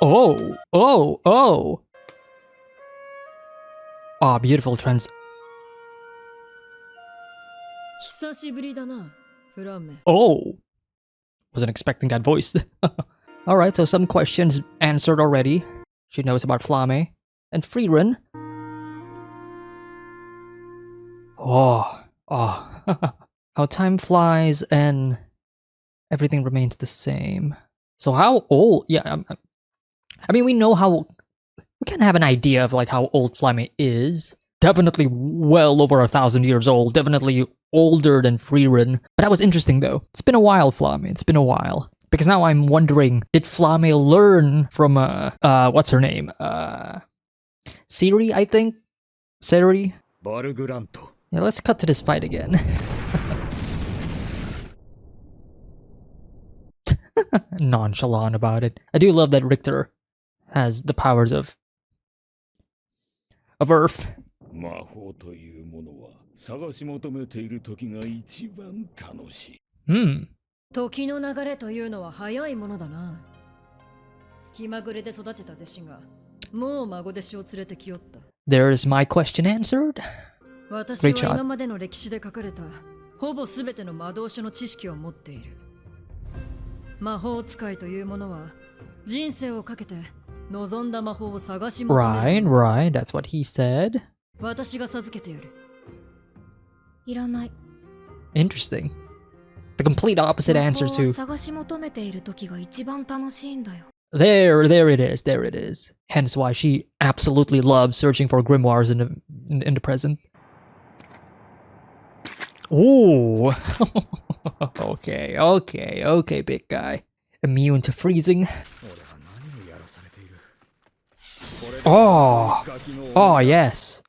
Oh, oh, oh. Oh, beautiful trans. Oh, wasn't expecting that voice. Alright, so some questions answered already. She knows about Flame and Frieren. Oh, how time flies and everything remains the same. So how old? Yeah, I mean, we know how. We can have an idea of like how old Flame is. Definitely well over 1,000 years old. Definitely older than Frieren. But that was interesting though. It's been a while, Flame. It's been a while. Because now I'm wondering, did Flame learn from what's her name? Siri, I think. Siri. Yeah, let's cut to this fight again. Nonchalant about it. I do love that Richter has the powers of Earth. Hmm. 時の流れというのは早いものだな。気まぐれで育てた弟子がもう孫弟子を連れてきよった。There's my question answered. 私は今までの歴史で書かれたほぼすべての魔導書の知識を持っている。魔法使いというものは人生をかけて望んだ魔法を探し求める。Right, that's what he said. 私が授けてやる。いらない。Interesting. The complete opposite answer to. 探し求めている時が一番楽しいんだよ。There it is. There it is. Hence why she absolutely loves searching for grimoires in the present. Ooh. Okay, big guy. Immune to freezing. Oh, yes.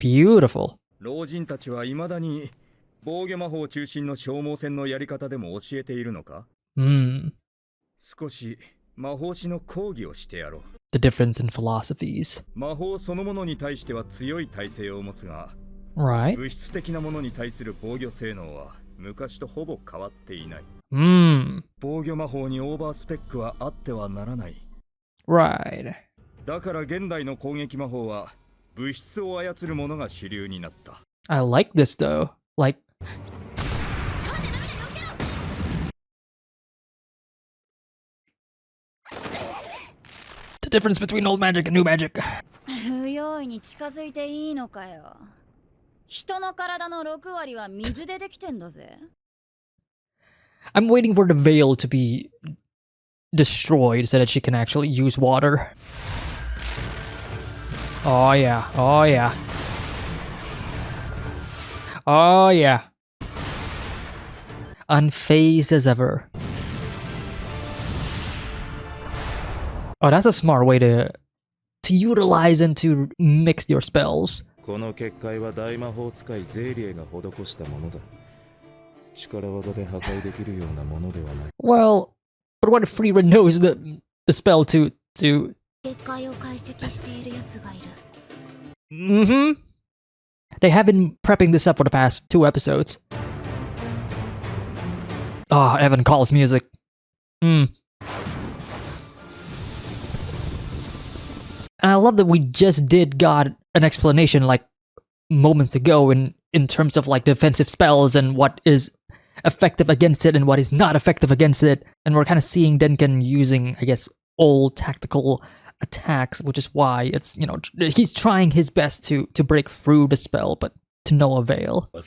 Beautiful. 老人たちは未だに防御魔法中心の消耗戦のやり方でも教えているのか？少し魔法師の講義をしてやろう。The difference in philosophies. 魔法そのものに対しては強い耐性を持つが、Right. 物質的なものに対する防御性能は昔とほぼ変わっていない。防御魔法にオーバースペックはあってはならない。Right. だから現代の攻撃魔法は物質を操るものが主流になった。I like this though. Like. The difference between old magic and new magic. 不用意に近づいていいのかよ。人の体の6割は水でできてんだぜ。I'm waiting for the veil to be destroyed so that she can actually use water. Oh yeah. Unfazed as ever. Oh, that's a smart way to utilize and to mix your spells. この結界は大魔法使いゼーリエが施したものだ。力技で破壊できるようなものではない。Well, but what if Frieren knows the spell to 結界を解析しているやつがいる。They have been prepping this up for the past 2 episodes. Oh, Evan calls music. And I love that we just got an explanation like moments ago in terms of like defensive spells and what is effective against it and what is not effective against it. And we're kind of seeing Denken using, I guess, old tactical attacks, which is why it's, you know, he's trying his best to break through the spell, but to no avail. And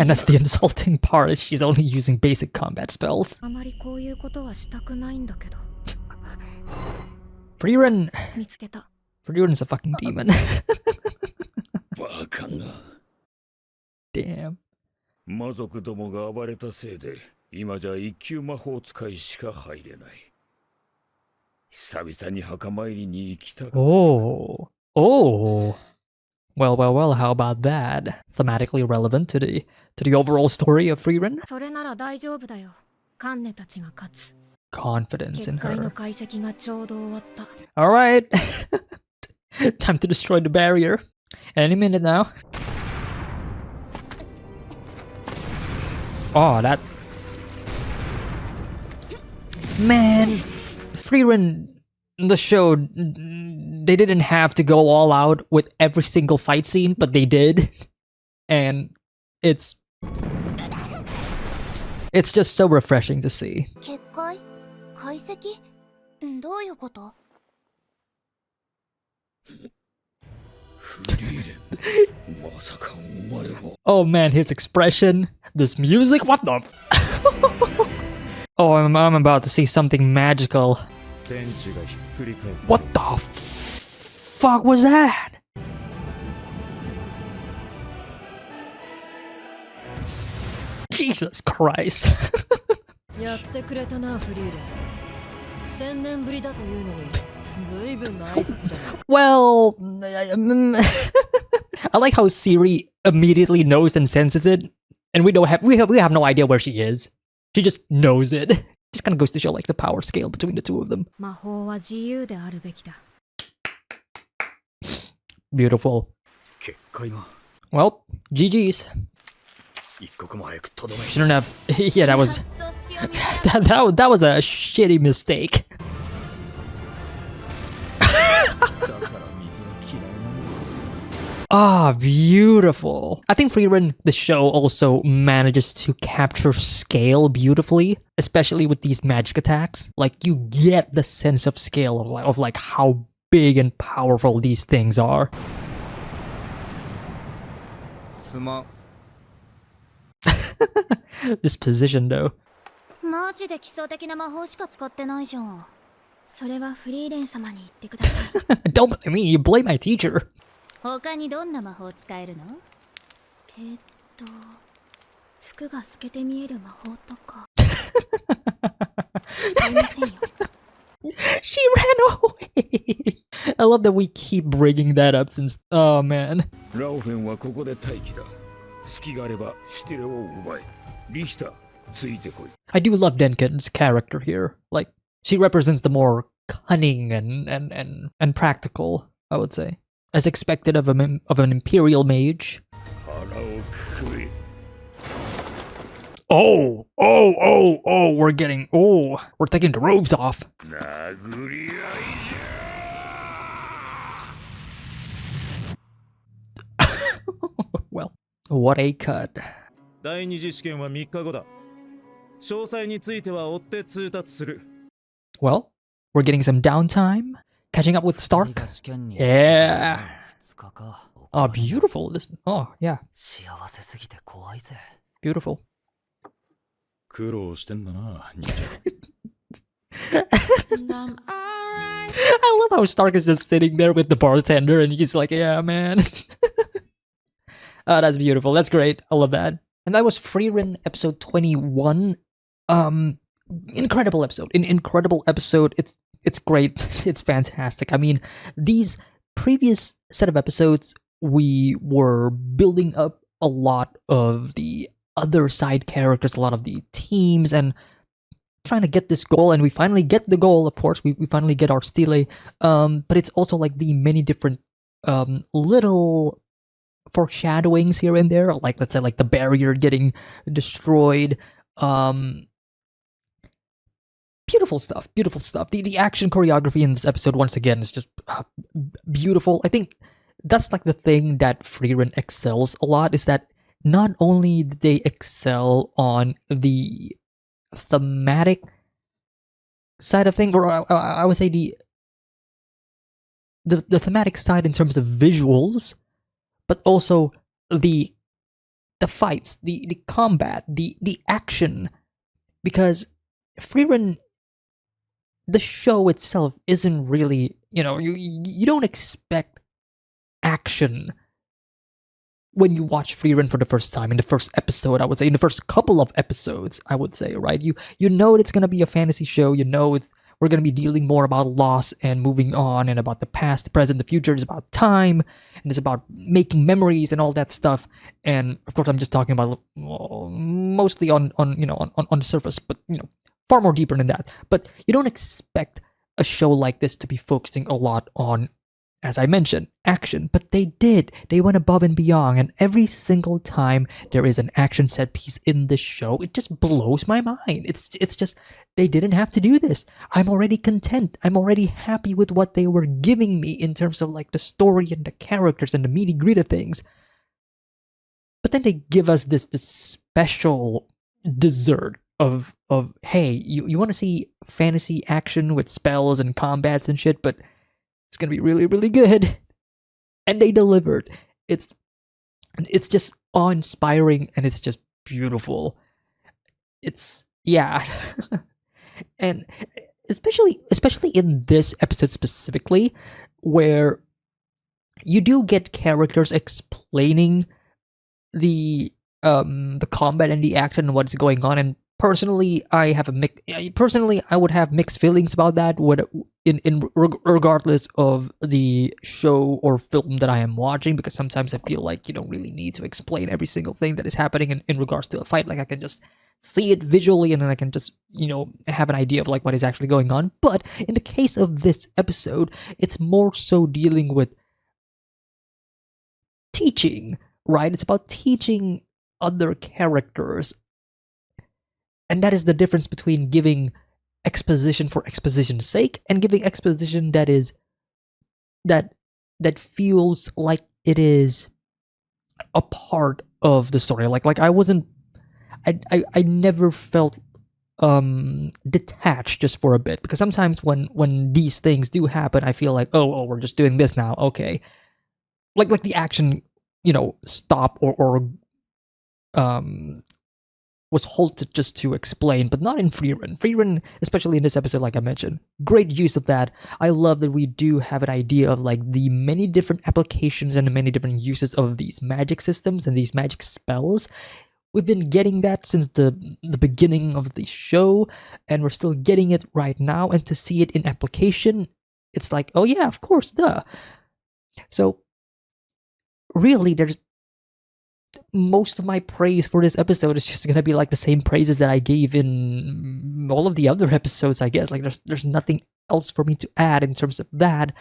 that's the insulting part, is she's only using basic combat spells. あまりこういうことはしたくないんだけど。Frieren. 見つけた。Frieren's a fucking demon. Damn. 魔族どもが暴れたせいで今じゃ一級魔法使いしか入れない。久々に墓参りに行きたかった。Oh. Well, how about that? Thematically relevant to the overall story of Frieren? それなら大丈夫だよ。カンネたちが勝つ。Confidence in 結界の her. 解析がちょうど終わった。Alright. Time to destroy the barrier. Any minute now. Oh, that. Man, Frieren, the show, they didn't have to go all out with every single fight scene, but they did. And it's just so refreshing to see. 結界解析どういうこと？フリーレン、まさかお前は。Oh man, his expression, this music, what the Oh, I'm about to see something magical. 天地がひっくり返った。 What the fuck was that? Jesus Christ. やってくれたな、フリーレン。1000年ぶりだというのに、随分な挨拶じゃない。Well, I like how Siri immediately knows and senses it, and we have no idea where she is. She just knows it. Just kind of goes to show like the power scale between the two of them. 魔法は自由であるべきだ。Beautiful. 結界が Well, GG's. 一刻も早くとどめ。 Shouldn't have. Yeah, that was that was a shitty mistake. だから水が嫌いなの。 Ah, beautiful. I think Frieren, the show, also manages to capture scale beautifully, especially with these magic attacks. Like, you get the sense of scale of like how big and powerful these things are. すまん。 This position, though. マジで基礎的な魔法しか使ってないじゃん。それはフリーレン様に言ってください。 Don't blame me, you blame my teacher. 他にどんな魔法使えるの？服が透けて見える魔法とか。使いませんよ。 She ran away. I love that we keep bringing that up since. Oh man. ラオフェンはここで待機だ。隙があればシュティレを奪え。リヒタ、ついてこい。 I do love Denkin's character here. Like, she represents the more cunning and practical, I would say, as expected of an imperial mage. 腹をくくれ。 Oh, we're taking the robes off. 殴り合いじゃ。 Well, what a cut. 第二次試験は3日後だ。詳細については追って通達する。 Well, we're getting some downtime, catching up with Stark. Yeah. Oh, beautiful. Yeah. Beautiful. 苦労してんだな、兄ちゃん。 I love how Stark is just sitting there with the bartender and he's like, yeah, man. Oh, that's beautiful. That's great. I love that. And that was Frieren episode 21. Incredible episode. An incredible episode. It's great. It's fantastic. I mean, these previous set of episodes, we were building up a lot of the other side characters, a lot of the teams, and trying to get this goal, and we finally get the goal. Of course, we finally get our stele. But it's also like the many different little foreshadowings here and there, like let's say like the barrier getting destroyed. Beautiful stuff. The action choreography in this episode, once again, is just beautiful. I think that's like the thing that Frieren excels a lot, is that not only did they excel on the thematic side of things, or I would say the thematic side in terms of visuals, but also the fights, the combat, the action, because Frieren, the show itself isn't really, you don't expect action when you watch Frieren for the first time, in the first episode, I would say, in the first couple of episodes, I would say, right? You know it's going to be a fantasy show, we're going to be dealing more about loss and moving on, and about the past, the present, the future. It's about time, and it's about making memories and all that stuff. And of course, I'm just talking about mostly on the surface, but far more deeper than that. But you don't expect a show like this to be focusing a lot on as I mentioned, action, but they did. They went above and beyond, and every single time there is an action set piece in the show, it just blows my mind. It's just they didn't have to do this. I'm already content. I'm already happy with what they were giving me in terms of like the story and the characters and the meaty gritty things. But then they give us this special dessert of hey, you want to see fantasy action with spells and combats and shit, but it's gonna be really, really good. And they delivered. It's just awe-inspiring and it's just beautiful. It's yeah. And especially in this episode specifically, where you do get characters explaining the combat and the action and what's going on, and personally I would have mixed feelings about that, regardless of the show or film that I am watching, because sometimes I feel like you don't really need to explain every single thing that is happening in regards to a fight. Like I can just see it visually and then I can just have an idea of like what is actually going on. But in the case of this episode, it's more so dealing with teaching, right? It's about teaching other characters. And that is the difference between giving exposition for exposition's sake and giving exposition that feels like it is a part of the story. Like I never felt detached just for a bit, because sometimes when these things do happen, I feel like oh we're just doing this now, okay. Like the action, stop or was halted just to explain, but not in Frieren. Frieren, especially in this episode, like I mentioned, great use of that. I love that we do have an idea of like the many different applications and the many different uses of these magic systems and these magic spells. We've been getting that since the beginning of the show, and we're still getting it right now. And to see it in application, it's like, oh yeah, of course, duh. So really, there's most of my praise for this episode is just gonna be like the same praises that I gave in all of the other episodes, I guess. Like there's nothing else for me to add in terms of that.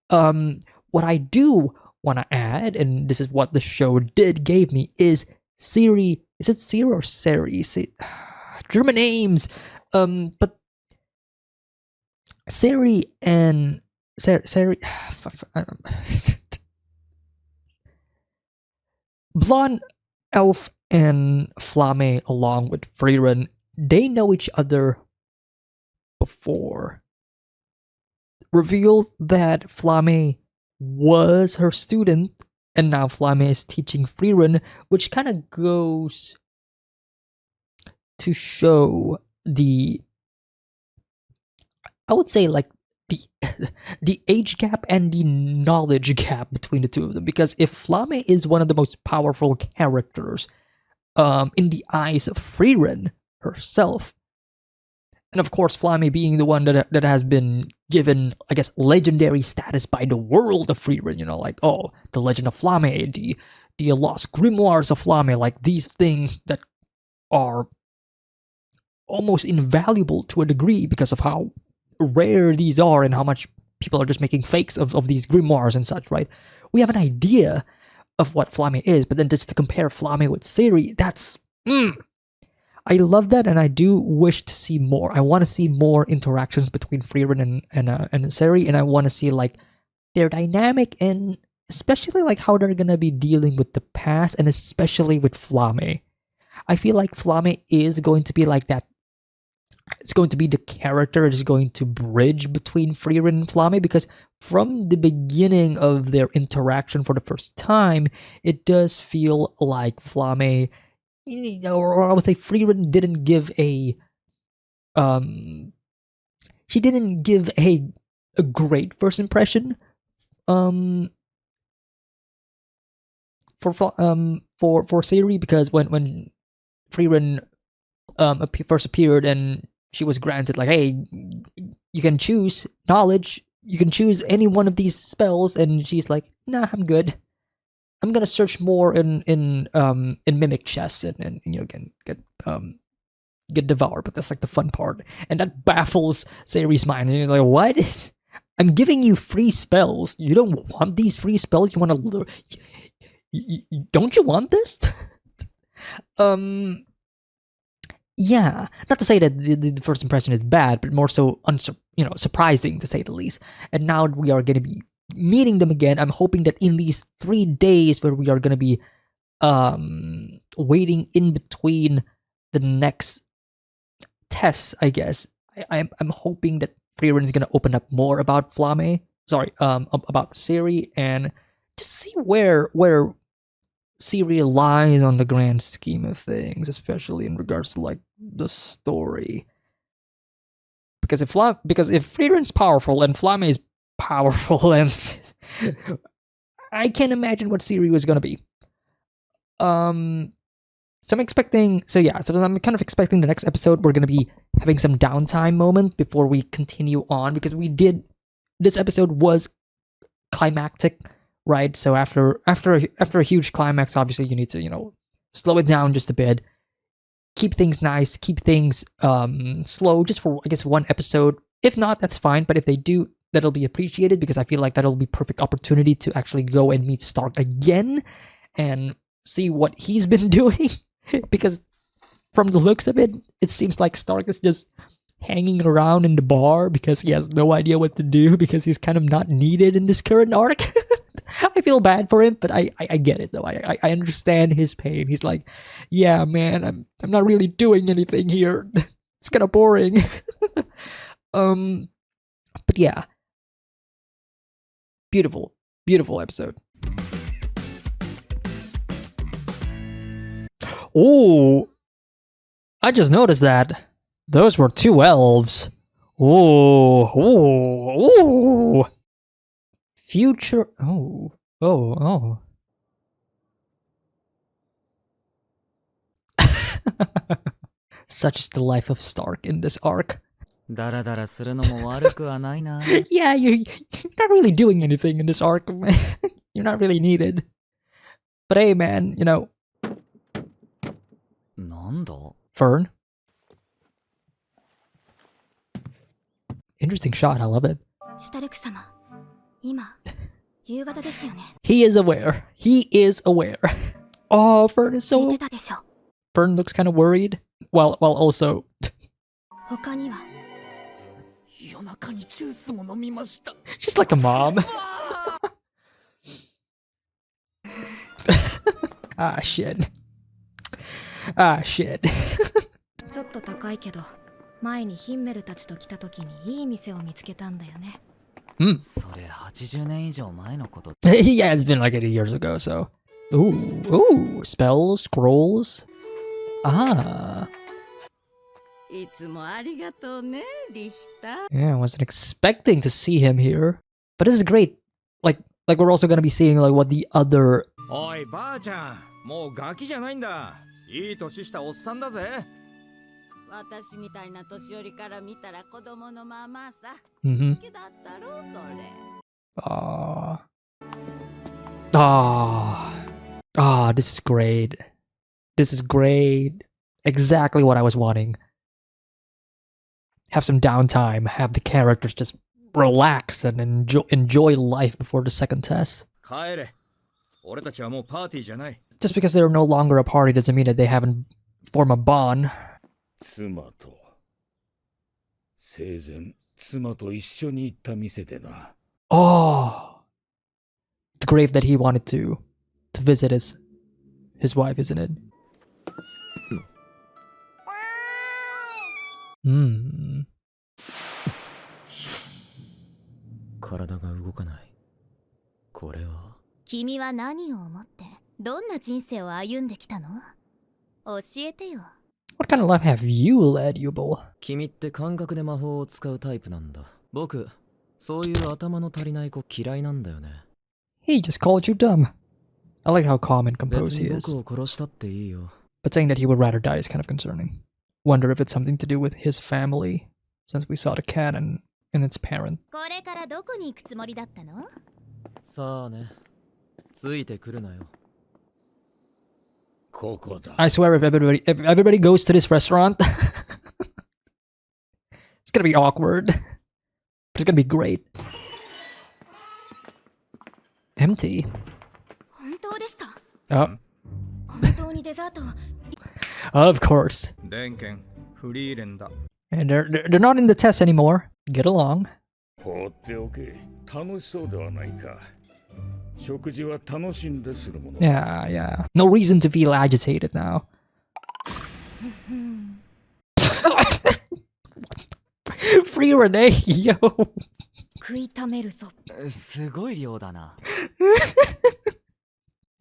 What I do want to add, and this is what the show gave me, is Siri. Is it Siri or Seri? German names. But Seri and Seri. Blonde Elf and Flamme, along with Frieren, they know each other before. Revealed that Flamme was her student, and now Flamme is teaching Frieren, which kind of goes to show I would say like the age gap and the knowledge gap between the two of them. Because if Flamme is one of the most powerful characters in the eyes of Frieren herself, and of course Flamme being the one that has been given, I guess, legendary status by the world of Frieren, like, oh, the Legend of Flamme, the Lost Grimoires of Flamme, like these things that are almost invaluable to a degree because of how rare these are and how much people are just making fakes of these grimoires and such, right? We have an idea of what Flamme is, but then just to compare Flamme with Siri, that's I love that, and I do wish to see more. I want to see more interactions between Frieren and Siri, and I want to see like their dynamic, and especially like how they're gonna be dealing with the past, and especially with Flamme. I feel like Flamme is going to be like that. It's going to be the character that is going to bridge between Frieren and Flamme, because from the beginning of their interaction for the first time, it does feel like Flamme, or I would say Frieren didn't give a great first impression for Siri, because when Frieren first appeared and she was granted like, hey, you can choose knowledge, you can choose any one of these spells, and she's like, nah, I'm good. I'm gonna search more in mimic chess and get devoured. But that's like the fun part, and that baffles Sari's mind. And you're like, what? I'm giving you free spells. You don't want these free spells? You want to... don't you want this? Yeah, not to say that the first impression is bad, but more so surprising to say the least. And now we are going to be meeting them again. I'm hoping that in these 3 days where we are going to be waiting in between the next tests, I guess, I'm hoping that Frieren is going to open up more about about Ciri, and just see where Ciri lies on the grand scheme of things, especially in regards to like the story. Because if Frieren's powerful and Flamme is powerful, and I can't imagine what Ciri was gonna be. So I'm expecting. So I'm kind of expecting the next episode we're gonna be having some downtime moment before we continue on, because this episode was climactic. Right, so after a huge climax, obviously you need to slow it down just a bit, keep things nice, keep things slow, just for I guess one episode. If not, that's fine. But if they do, that'll be appreciated, because I feel like that'll be perfect opportunity to actually go and meet Stark again and see what he's been doing. Because from the looks of it, it seems like Stark is just hanging around in the bar because he has no idea what to do, because he's kind of not needed in this current arc. I feel bad for him, but I get it though. I understand his pain. He's like, yeah, man, I'm not really doing anything here. It's kind of boring. But yeah, beautiful episode. Oh, I just noticed that those were 2 elves. Oh. Future. Oh. Such is the life of Stark in this arc. Yeah, you're not really doing anything in this arc. You're not really needed. But hey, man, Fern. Interesting shot. I love it. He is aware. Oh, Fern is so... Fern looks kind of worried. While also... Just like a mom. Shit. 前にヒンメルたちと来た時にいい店を見つけたんだよね。それ80年以上前のこと。Yeah, it's been like 80 years ago, so. Ooh, spells, scrolls. いつもありがとうね、リヒタ。Yeah, I wasn't expecting to see him here. But this is great. Like we're also gonna be seeing like what the other... おい、ばあちゃん、もうガキじゃないんだ。いい年したおっさんだぜ。私みたいな年寄りから見たら子供のままさ。好きだったろ、それ。This is great. This is great. Exactly what I was wanting. Have some downtime. Have the characters just relax and enjoy life before the second test. 帰れ。俺たちはもうパーティーじゃない。Just because they're no longer a party doesn't mean that they haven't formed a bond. 妻と生前妻と一緒に行った店でな。Oh, the grave that he wanted to visit his wife, isn't it? Hmm. 体が動かない。これは。君は何を思ってどんな人生を歩んできたの？教えてよ。What kind of life have you led, Yubel? 君って感覚で魔法を使うタイプなんだ。僕、そういう頭の足りない子嫌いなんだよね。He just called you dumb. I like how calm and composed he is. 別に僕を殺したっていいよ。But saying that he would rather die is kind of concerning. Wonder if it's something to do with his family, since we saw the cat and its parent. これからどこに行くつもりだったの？さあね。ついてくるなよ。I swear if everybody goes to this restaurant, it's gonna be awkward. But it's gonna be great. empty. 本当ですか？ Oh, 本当にデザートを。 of course. 電剣フリーレンだ。 And they're not in the test anymore. Get along. 放っておけ。楽しそうではないか。食事は楽しんでするもの。Yeah, yeah. No reason to feel agitated now. Frieren, yo. 食いためるぞ。すごい量だな。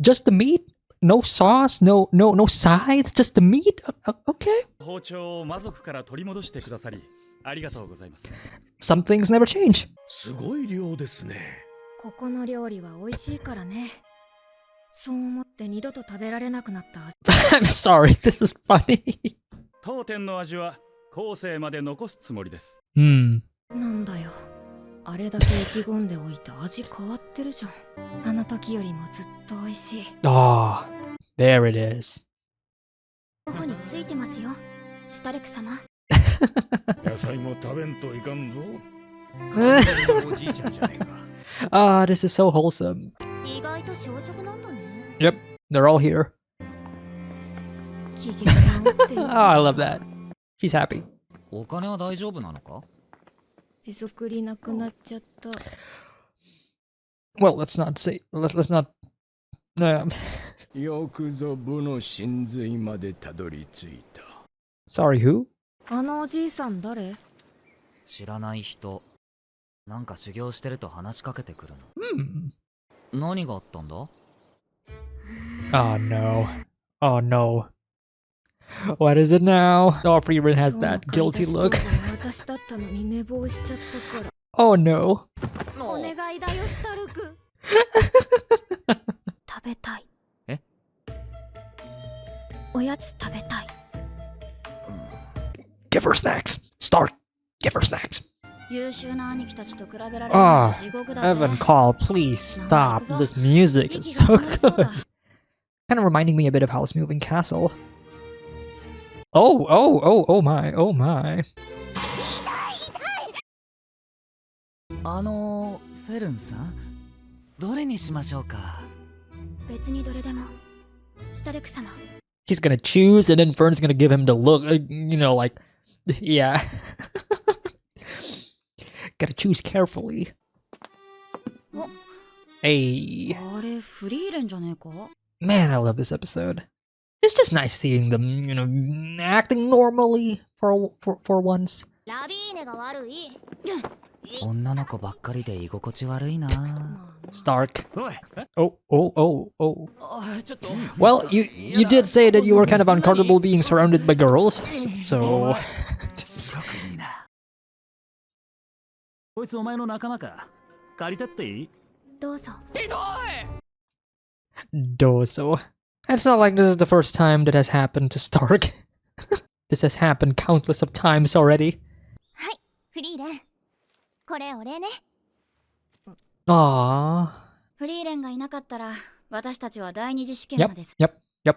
Just the meat? No sauce? No sides? Just the meat? Okay. 包丁を魔族から取り戻してくださりありがとうございます。 Some things never change. すごい量ですね。ここの料理は美味しいからね。そう思って二度と食べられなくなった。I'm sorry, this is funny. 当店の味は後世まで残すつもりです。なんだよ。あれだけ意気込んでおいて味変わってるじゃん。あの時よりもずっと美味しい。Ah, there it is. ここについてますよ、シュタルク様。野菜も食べんといかんぞ。おじいちゃんじゃねえか。Ah, this is so wholesome. 意外と小食なんだね。 Yep, they're all here. 機嫌直ってる。Oh, I love that. She's happy. お金は大丈夫なのか？へそくりなくなっちゃった。 Well, let's not say. Let's not. よくぞ部の真髄までたどり着いた。 Sorry, who? あのおじいさん誰？知らない人。なんか修行してると話しかけてくるの。何があったんだ？ Oh no. Oh no. What is it now? Oh, Frieren has that guilty look. 私だったのに寝坊しちゃったから。Oh no. お願いだよ、シュタルク。食べたい。え？おやつ食べたい。Give her snacks. Start. Give her snacks. 優秀な兄貴たちと比べられるのは地獄だぜ。Evan Call, please stop. This music is so good. Kind of reminding me a bit of House Moving Castle. Oh my, oh my. フェルンさん、どれにしましょうか？別にどれでも。シュタルク様。 He's gonna choose, and then Fern's gonna give him the look. You know, like, yeah. Gotta choose carefully. Hey. あれ、フリーレンじゃねえか？ Man, I love this episode. It's just nice seeing them, you know, acting normally for once. ラビーネが悪い。女の子ばっかりで居心地悪いな。 Stark. おい。Oh.ちょっと。 Well, you did say that you were kind of uncomfortable being surrounded by girls, so. いいな。こいつお前の仲間か？借りたっていい？どうぞ。ひどい。 Dozo. It's not like this is the first time that has happened to Stark. This has happened countless of times already. はい、フリーレン。これお礼ね。Aww. フリーレンがいなかったら、私たちは第二次試験まで。 Yep. ありがとう。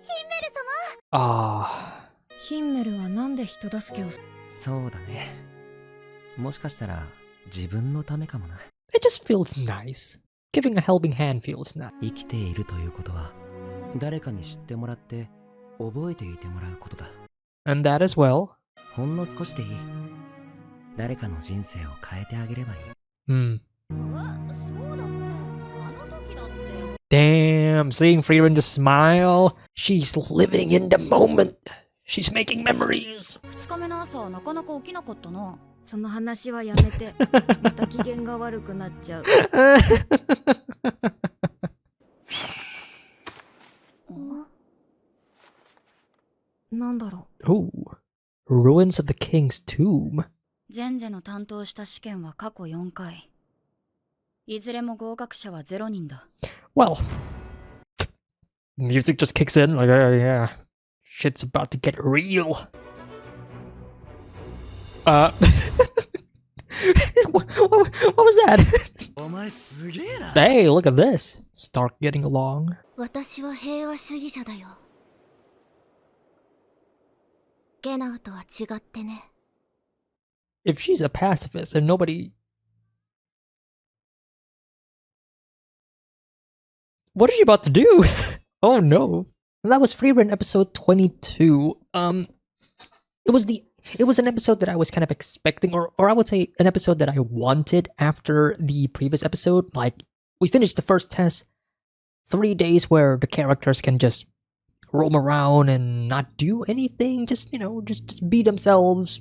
ヒンメル様。Ah. ヒンメルはなんで人助けを？そうだね。もしかしたら自分のためかもな。It just feels nice. Giving a helping hand feels nice. 生きているということは誰かに知ってもらって覚えていてもらうことだ。 And that as well. ほんの少しでいい。誰かの人生を変えてあげればいい。Hmm. そうだね。あの時だって。 Damn, seeing Frieren just smile. She's living in the moment. She's making memories. 2日目の朝なかなか起きなかったな。その話はやめて。また機嫌が悪くなっちゃう。なんだろう。 Oh, ruins of the king's tomb. 前世の担当した試験は過去4回。いずれも合格者は0人だ。Well, music just kicks in like, oh yeah, shit's about to get real. What was that? お前すげえな。 Hey, look at this. Stark getting along. 私は平和主義者だよ。ゲナウとは違ってね。 If she's a pacifist and nobody What is she about to do? Oh no. That was Frieren episode 22. It was an episode that I was kind of expecting, or I would say an episode that I wanted after the previous episode. Like, we finished the first test, 3 days where the characters can just roam around and not do anything, just be themselves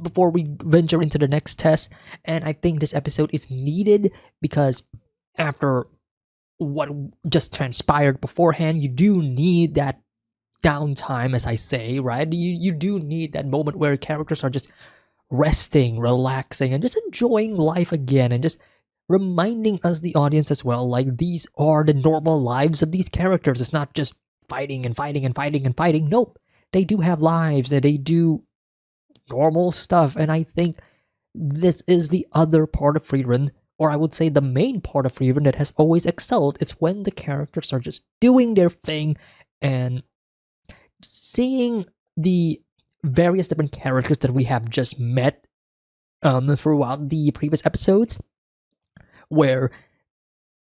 before we venture into the next test. And I think this episode is needed because after what just transpired beforehand, you do need that downtime, as I say, right? You do need that moment where characters are just resting, relaxing, and just enjoying life again, and just reminding us, the audience, as well, like, these are the normal lives of these characters. It's not just fighting and fighting and fighting and fighting. Nope, they do have lives and they do normal stuff. And I think this is the other part of Frieren, or I would say the main part of Frieren, that has always excelled. It's when the characters are just doing their thing, and seeing the various different characters that we have just met throughout the previous episodes, where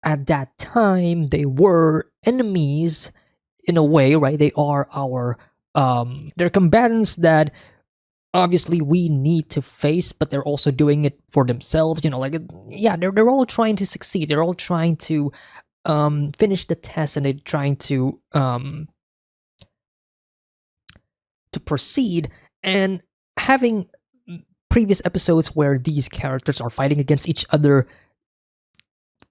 at that time they were enemies in a way, right? They are our they're combatants that obviously we need to face, but they're also doing it for themselves, they're all trying to succeed. They're all trying to finish the test, and they're trying to proceed. And having previous episodes where these characters are fighting against each other,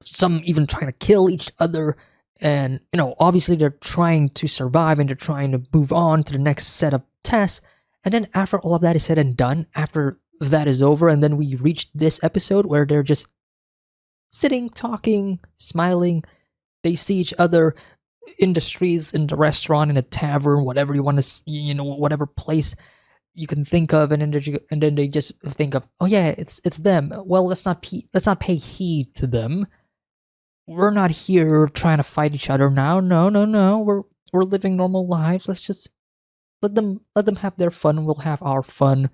some even trying to kill each other, and obviously they're trying to survive and they're trying to move on to the next set of tests. And then after all of that is said and done, after that is over, and then we reach this episode where they're just sitting, talking, smiling. They see each other in the streets, in the restaurant, in a tavern, whatever you want to, whatever place you can think of, and then they just think of, oh yeah, it's them. Well, let's not pay heed to them. We're not here trying to fight each other now. No. We're living normal lives. Let's just let them have their fun. We'll have our fun.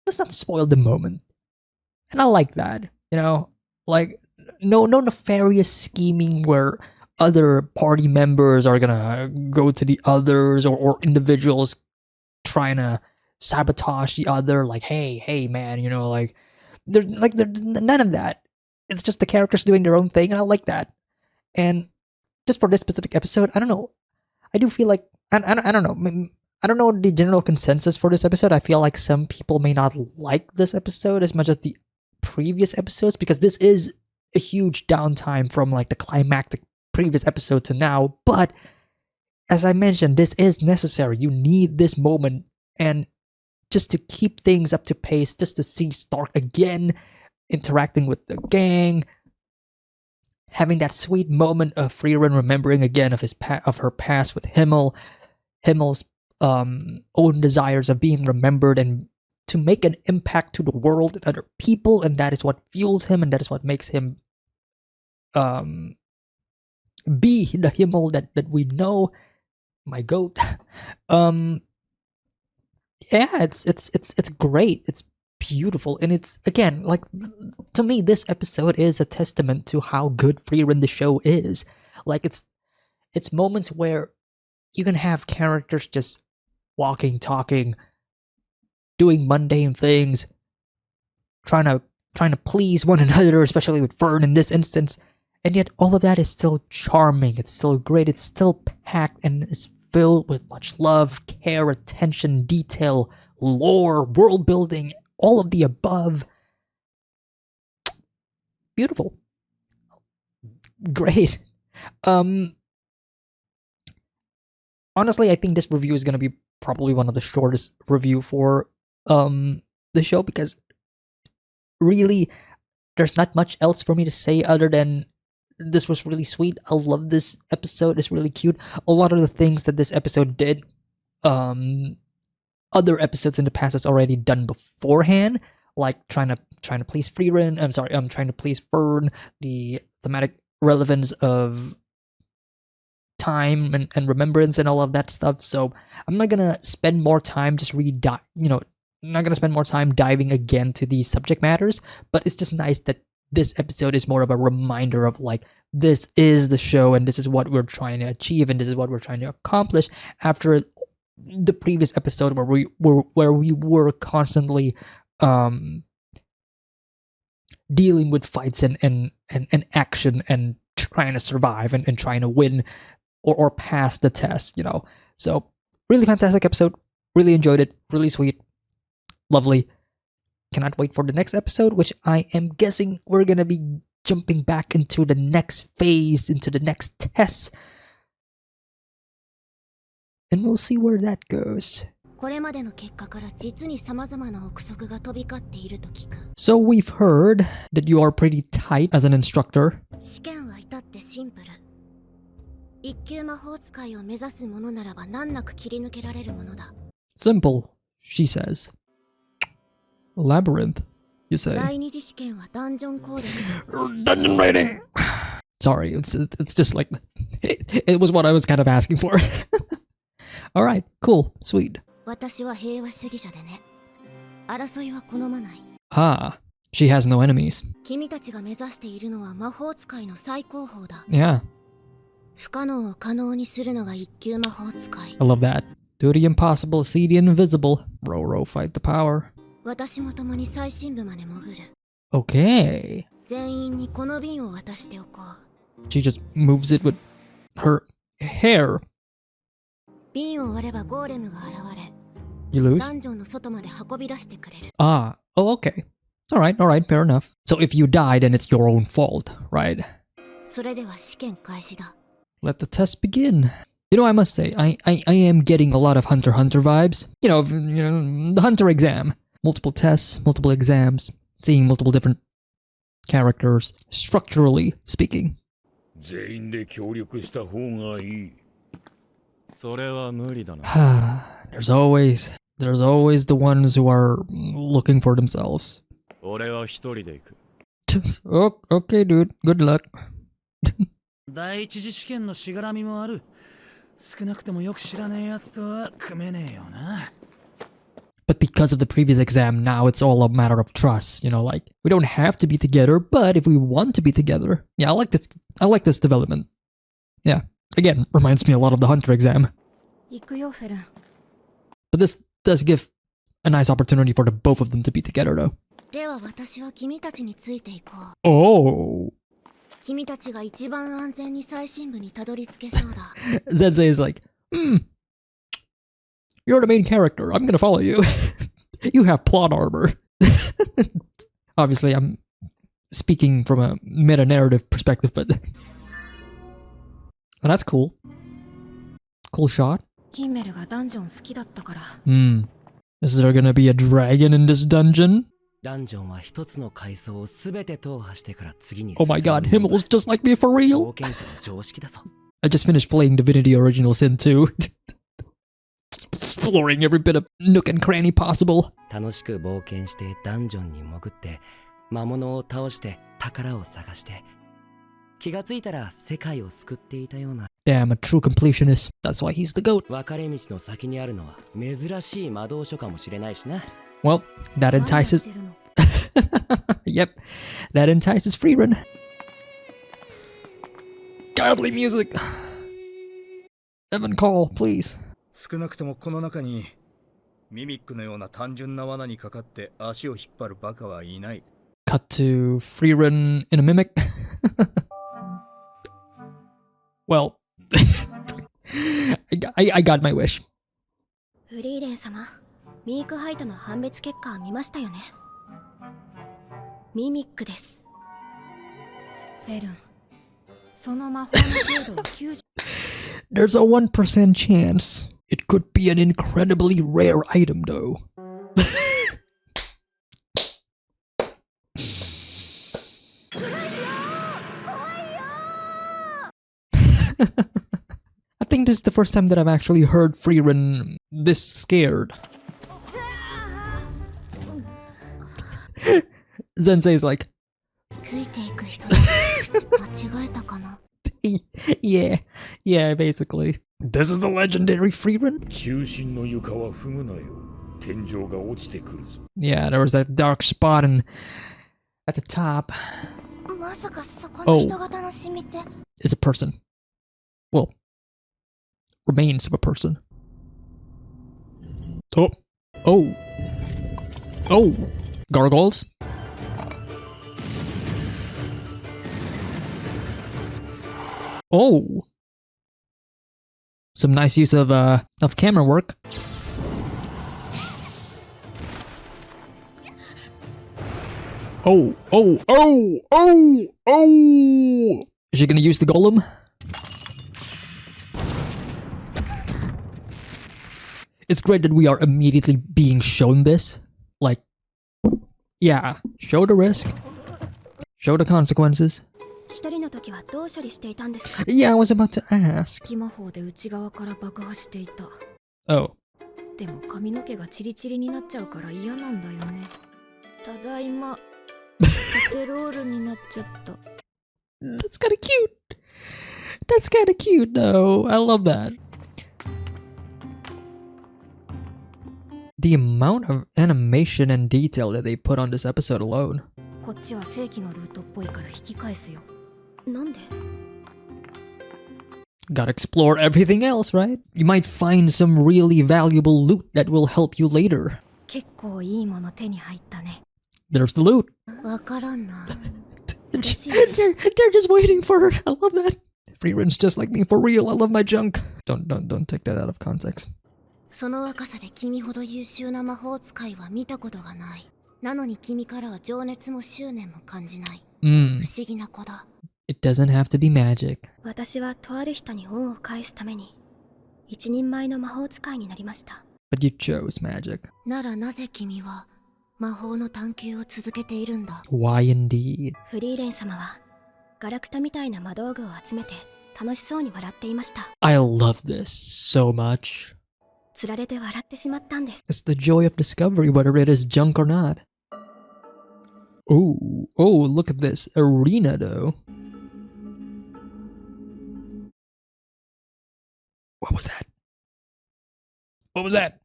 Let's not spoil the moment. And I like that. Like, no nefarious scheming where other party members are gonna go to the others, or individuals trying to sabotage the other. Like, hey man, there's none of that. It's just the characters doing their own thing, and I like that. And just for this specific episode, I don't know. I do feel like I don't know. I don't know the general consensus for this episode. I feel like some people may not like this episode as much as the previous episodes, because this is a huge downtime from like the climactic previous episode to now. But as I mentioned, this is necessary. You need this moment, and just to keep things up to pace, just to see Stark again interacting with the gang, having that sweet moment of Frieren remembering again of her past with Himmel's own desires of being remembered and to make an impact to the world and other people, and that is what fuels him, and that is what makes him be the Himmel that we know. My goat. Yeah, it's great. It's beautiful, and it's, again, like, to me, this episode is a testament to how good Frieren the show is. Like, it's moments where you can have characters just walking, talking, doing mundane things, trying to please one another, especially with Fern in this instance, and yet all of that is still charming. It's still great. It's still packed and is filled with much love, care, attention, detail, lore, world building, all of the above. Beautiful. Great. Honestly, I think this review is going to be probably one of the shortest review for the show, because really there's not much else for me to say other than this was really sweet. I love this episode. It's really cute. A lot of the things that this episode did, other episodes in the past has already done beforehand, like trying to please Frieren. I'm trying to please Fern. The thematic relevance of time and remembrance and all of that stuff. So I'm not gonna spend more time not gonna spend more time diving again to these subject matters. But it's just nice that this episode is more of a reminder of like, this is the show and this is what we're trying to achieve and this is what we're trying to accomplish after the previous episode where we were constantly dealing with fights and action and trying to survive and trying to win or pass the test, you know. So really fantastic episode. Really enjoyed it. Really sweet. Lovely. Cannot wait for the next episode, which I am guessing we're gonna be jumping back into the next phase, into the next test. And we'll see where that goes. So we've heard that you are pretty tight as an instructor. Simple, she says. Labyrinth, you say. Dungeon rating. Sorry, it's just like it was what I was kind of asking for. All right, cool, sweet. Ah, she has no enemies. Yeah. I love that. Do the impossible, see the invisible. Roro, fight the power. Okay. She just moves it with her hair. You lose? Ah, oh, okay. Alright, fair enough. So if you die, then it's your own fault, right? Let the test begin. You know, I must say, I am getting a lot of Hunter x Hunter vibes. You know, the Hunter exam. Multiple tests, multiple exams, seeing multiple different characters, structurally speaking. There's always the ones who are looking for themselves. Oh, okay, dude. Good luck. But because of the previous exam, now it's all a matter of trust. You know, like, we don't have to be together, but if we want to be together. Yeah, I like this development. Yeah. Again, reminds me a lot of the Hunter exam. But this does give a nice opportunity for the both of them to be together, though. Oh. Zensei is like, you're the main character. I'm gonna follow you. You have plot armor. Obviously, I'm speaking from a meta-narrative perspective, but... Oh, that's cool. Cool shot. Is there gonna be a dragon in this dungeon? Oh my god, Himmel's just like me for real! I just finished playing Divinity Original Sin 2. Exploring every bit of nook and cranny possible. Damn, a true completionist. That's why he's the GOAT. Well, that entices... Yep, that entices Frieren. Godly music! Evan, call, please. 少なくともこの中にミミックのような単純な罠にかかって足を引っ張るバカはいない。 Cut to Frieren in a mimic. Well, I got my wish. フリーレン様、ミークハイトの判別結果を見ましたよね。ミミックです。フェルン、その魔法の精度を90 There's a 1% chance. It could be an incredibly rare item, though. I think this is the first time that I've actually heard Frieren this scared. Zensei's like... yeah, basically. This is the legendary Frieren? Yeah, there was that dark spot at the top. It's a person. Well, remains of a person. Oh. Oh. Oh. Gargoyles? Oh. Some nice use of camera work. Oh, oh, oh, oh, oh! Is she gonna use the golem? It's great that we are immediately being shown this. Like, yeah, show the risk. Show the consequences. Yeah, I was about to ask. Oh. でも髪の毛がチリチリになっちゃうから嫌なんだよね。ただいま、パテロールになっちゃった。That's kind of cute. That's kind of cute, though. I love that. The amount of animation and detail that they put on this episode alone. こっちは正規のルートっぽいから引き返すよ。なんで？ Gotta explore everything else, right? You might find some really valuable loot that will help you later. 結構いいもの手に入ったね。 There's the loot. わからんな。they're just waiting for her. I love that. Frieren's just like me for real. I love my junk. Don't take that out of context. その若さで君ほど優秀な魔法使いは見たことがない。なのに君からは情熱も執念も感じない。不思議な子だ。It doesn't have to be magic. 私はとある人に恩を返すために一人前の魔法使いになりました。But you chose magic. ならなぜ君は魔法の探求を続けているんだ？ Why indeed? フリーレン様はガラクタみたいな魔道具を集めて楽しそうに笑っていました。I love this so much. つられて笑ってしまったんです。It's the joy of discovery, whether it is junk or not. Oh, look at this arena though. What was that? What was that?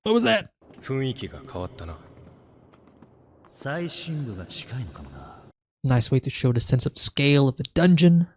What was that? 雰囲気が変わったな。最深部が近いのかもな。Nice way to show the sense of scale of the dungeon.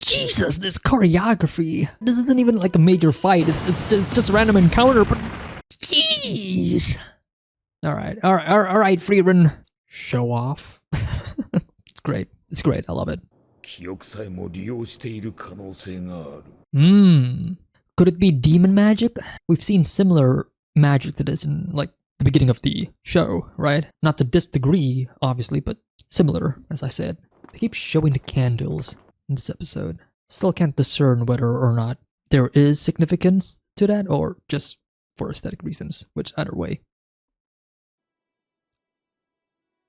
Jesus, this choreography. This isn't even like a major fight. It's just a random encounter, but jeez. All right, Frieren. Show off. It's great. It's great. I love it. Could it be demon magic? We've seen similar magic to this in like the beginning of the show, right? Not to this degree, obviously, but similar, as I said. They keep showing the candles in this episode. Still can't discern whether or not there is significance to that or just for aesthetic reasons, which either way.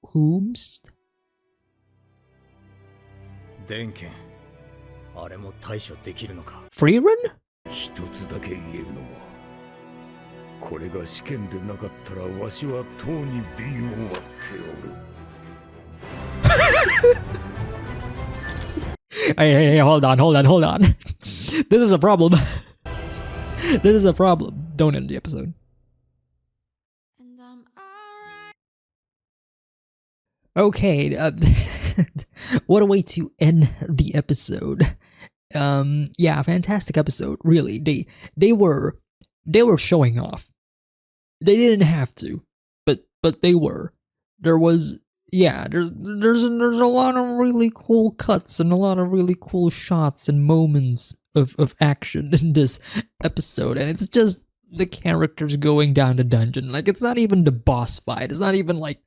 Whomst? 電剣あれも対処できるのか Frieren? 一つだけ言えるのはこれが試験でなかったらわしはとうに瓶を割っておる Hey, hold on. This is a problem. This is a problem. Don't end the episode. Okay, what a way to end the episode. Yeah, fantastic episode. Really, they were showing off. They didn't have to, but they were. There was. Yeah, there's a lot of really cool cuts and a lot of really cool shots and moments of action in this episode, and it's just the characters going down the dungeon. Like it's not even the boss fight. It's not even like,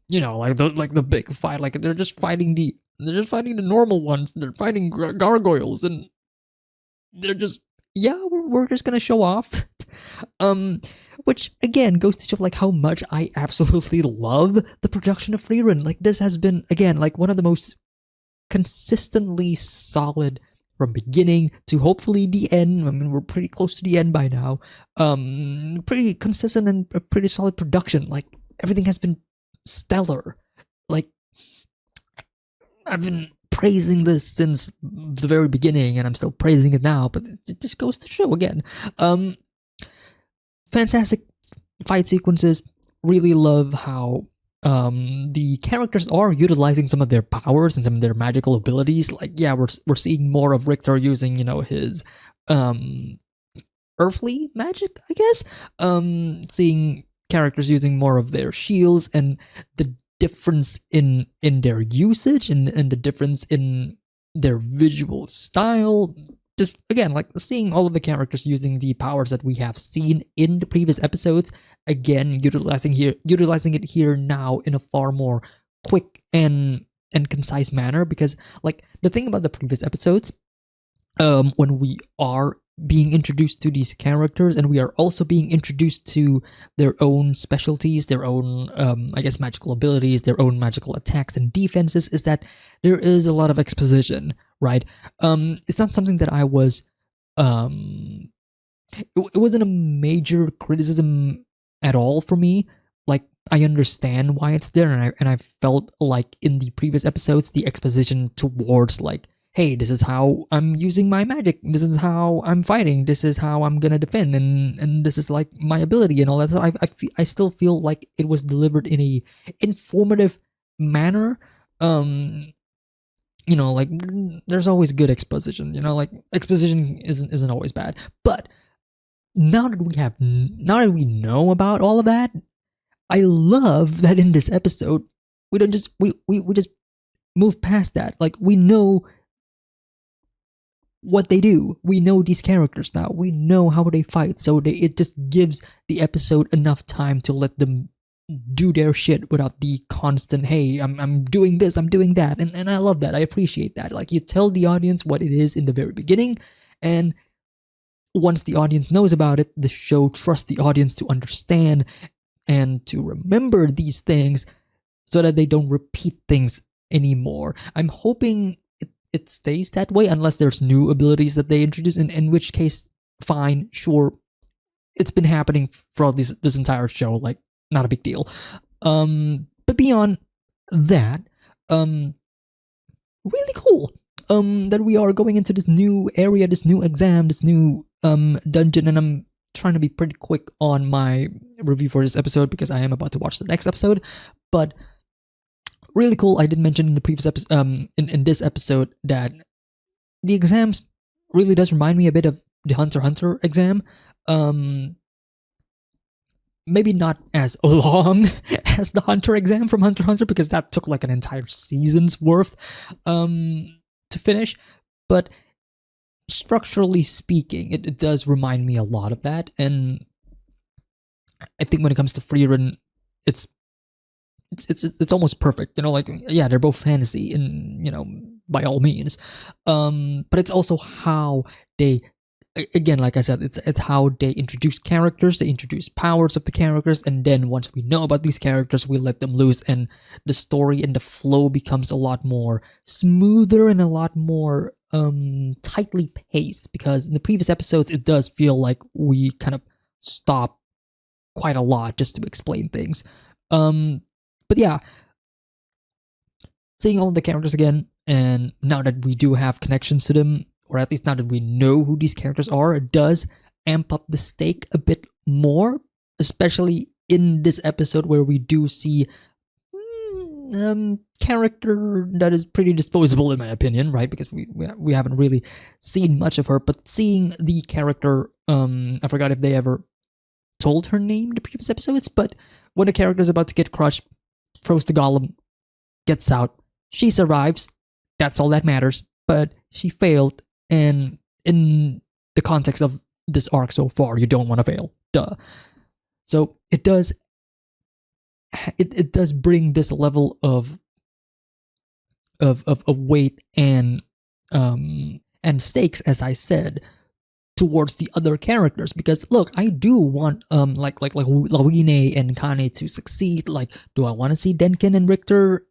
you know, like the big fight. Like they're just fighting the normal ones. They're fighting gargoyles, and they're just we're just gonna show off. Which again goes to show like how much I absolutely love the production of Frieren. Like this has been again like one of the most consistently solid from beginning to hopefully the end. I mean, we're pretty close to the end by now. Pretty consistent and a pretty solid production. Like, everything has been stellar. Like, I've been praising this since the very beginning, and I'm still praising it now, but it just goes to show again. Fantastic fight sequences. Really love how the characters are utilizing some of their powers and some of their magical abilities. Like, yeah, we're seeing more of Richter using, his earthly magic, I guess. Seeing characters using more of their shields, and the difference in their usage and the difference in their visual style. Just, again, like, seeing all of the characters using the powers that we have seen in the previous episodes, again, utilizing it here now in a far more quick and concise manner. Because, like, the thing about the previous episodes, when we are being introduced to these characters, and we are also being introduced to their own specialties, their own, I guess, magical abilities, their own magical attacks and defenses, is that there is a lot of exposition, right? It's not something that I was, it wasn't a major criticism at all for me. Like, I understand why it's there, and I felt like in the previous episodes, the exposition towards, like, hey, this is how I'm using my magic, this is how I'm fighting, this is how I'm gonna defend, and this is, like, my ability and all that. So I still feel like it was delivered in a informative manner. Like, there's always good exposition, like, exposition isn't always bad. But now that we know about all of that, I love that in this episode we don't just we just move past that. Like, we know what they do. We know these characters now. We know how they fight. So it just gives the episode enough time to let them do their shit without the constant, hey, I'm doing this, I'm doing that. And I love that. I appreciate that. Like, you tell the audience what it is in the very beginning, and once the audience knows about it, the show trusts the audience to understand and to remember these things so that they don't repeat things anymore. I'm hoping it stays that way, unless there's new abilities that they introduce, in which case, fine, sure, it's been happening for this entire show, like, not a big deal. But beyond that, really cool that we are going into this new area, this new exam, this new dungeon, and I'm trying to be pretty quick on my review for this episode because I am about to watch the next episode. But really cool. I did mention in the previous episode, in this episode, that the exams really does remind me a bit of the Hunter x Hunter exam. Maybe not as long as the Hunter exam from Hunter x Hunter, because that took like an entire season's worth to finish. But structurally speaking, it does remind me a lot of that. And I think when it comes to Frieren, it's almost perfect, like, yeah, they're both fantasy, and by all means, but it's also how they, again, like I said, it's how they introduce characters, they introduce powers of the characters, and then once we know about these characters, we let them loose, and the story and the flow becomes a lot more smoother and a lot more tightly paced, because in the previous episodes, it does feel like we kind of stop quite a lot just to explain things. But yeah, seeing all of the characters again, and now that we do have connections to them, or at least now that we know who these characters are, it does amp up the stake a bit more, especially in this episode where we do see character that is pretty disposable, in my opinion, right? Because we haven't really seen much of her, but seeing the character, I forgot if they ever told her name in the previous episodes, but when the character is about to get crushed, throws the golem, gets out, she survives, that's all that matters, but she failed, and in the context of this arc so far, you don't want to fail, duh. So it does bring this level of weight and stakes, as I said, towards the other characters, because look, I do want like Lawine and Kane to succeed. Like, do I want to see Denkin and Richter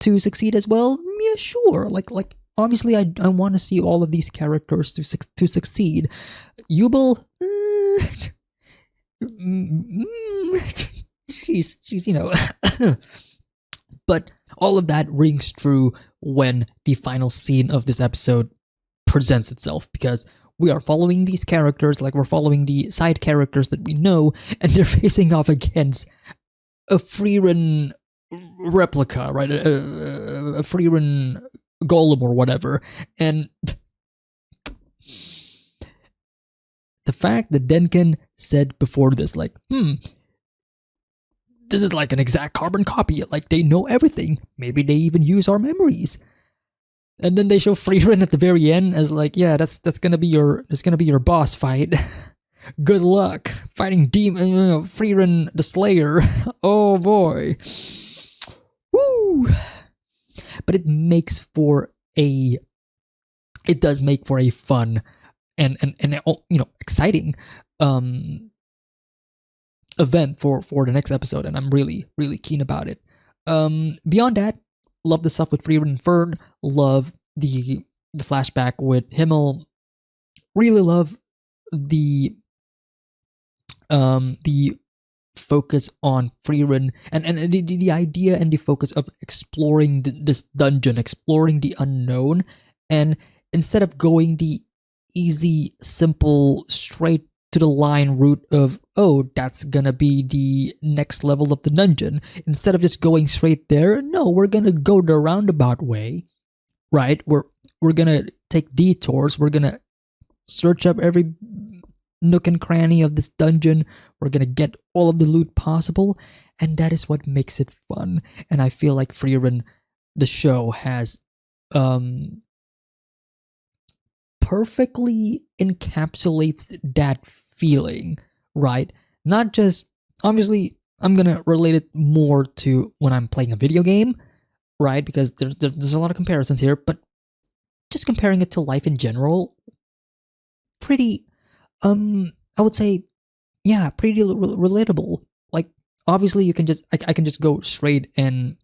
to succeed as well? Yeah, sure. Like obviously I want to see all of these characters to succeed. Yubel, she's you know, but all of that rings true when the final scene of this episode presents itself, because we are following these characters like we're following the side characters that we know, and they're facing off against a Frieren replica, right? A Frieren golem or whatever. And the fact that Denkin said before this, like, this is like an exact carbon copy, like they know everything. Maybe they even use our memories. And then they show Frieren at the very end as like, yeah, that's gonna be your boss fight. Good luck fighting Frieren the Slayer. Oh boy. Woo! But it does make for a fun and exciting event for the next episode, and I'm really keen about it. Beyond that, love the stuff with Frieren and Fern. Love the flashback with Himmel. Really love the focus on Frieren and the idea and the focus of exploring this dungeon, exploring the unknown, and instead of going the easy, simple, straight to the line route of, oh, that's gonna be the next level of the dungeon, instead of just going straight there, no, we're gonna go the roundabout way, right? We're gonna take detours, we're gonna search up every nook and cranny of this dungeon, we're gonna get all of the loot possible, and that is what makes it fun. And I feel like Frieren, the show, has perfectly encapsulates that feeling, right? Not just, obviously, I'm gonna relate it more to when I'm playing a video game, right? Because there's a lot of comparisons here, but just comparing it to life in general, pretty, I would say, yeah, pretty relatable. Like, obviously, you can just, I can just go straight and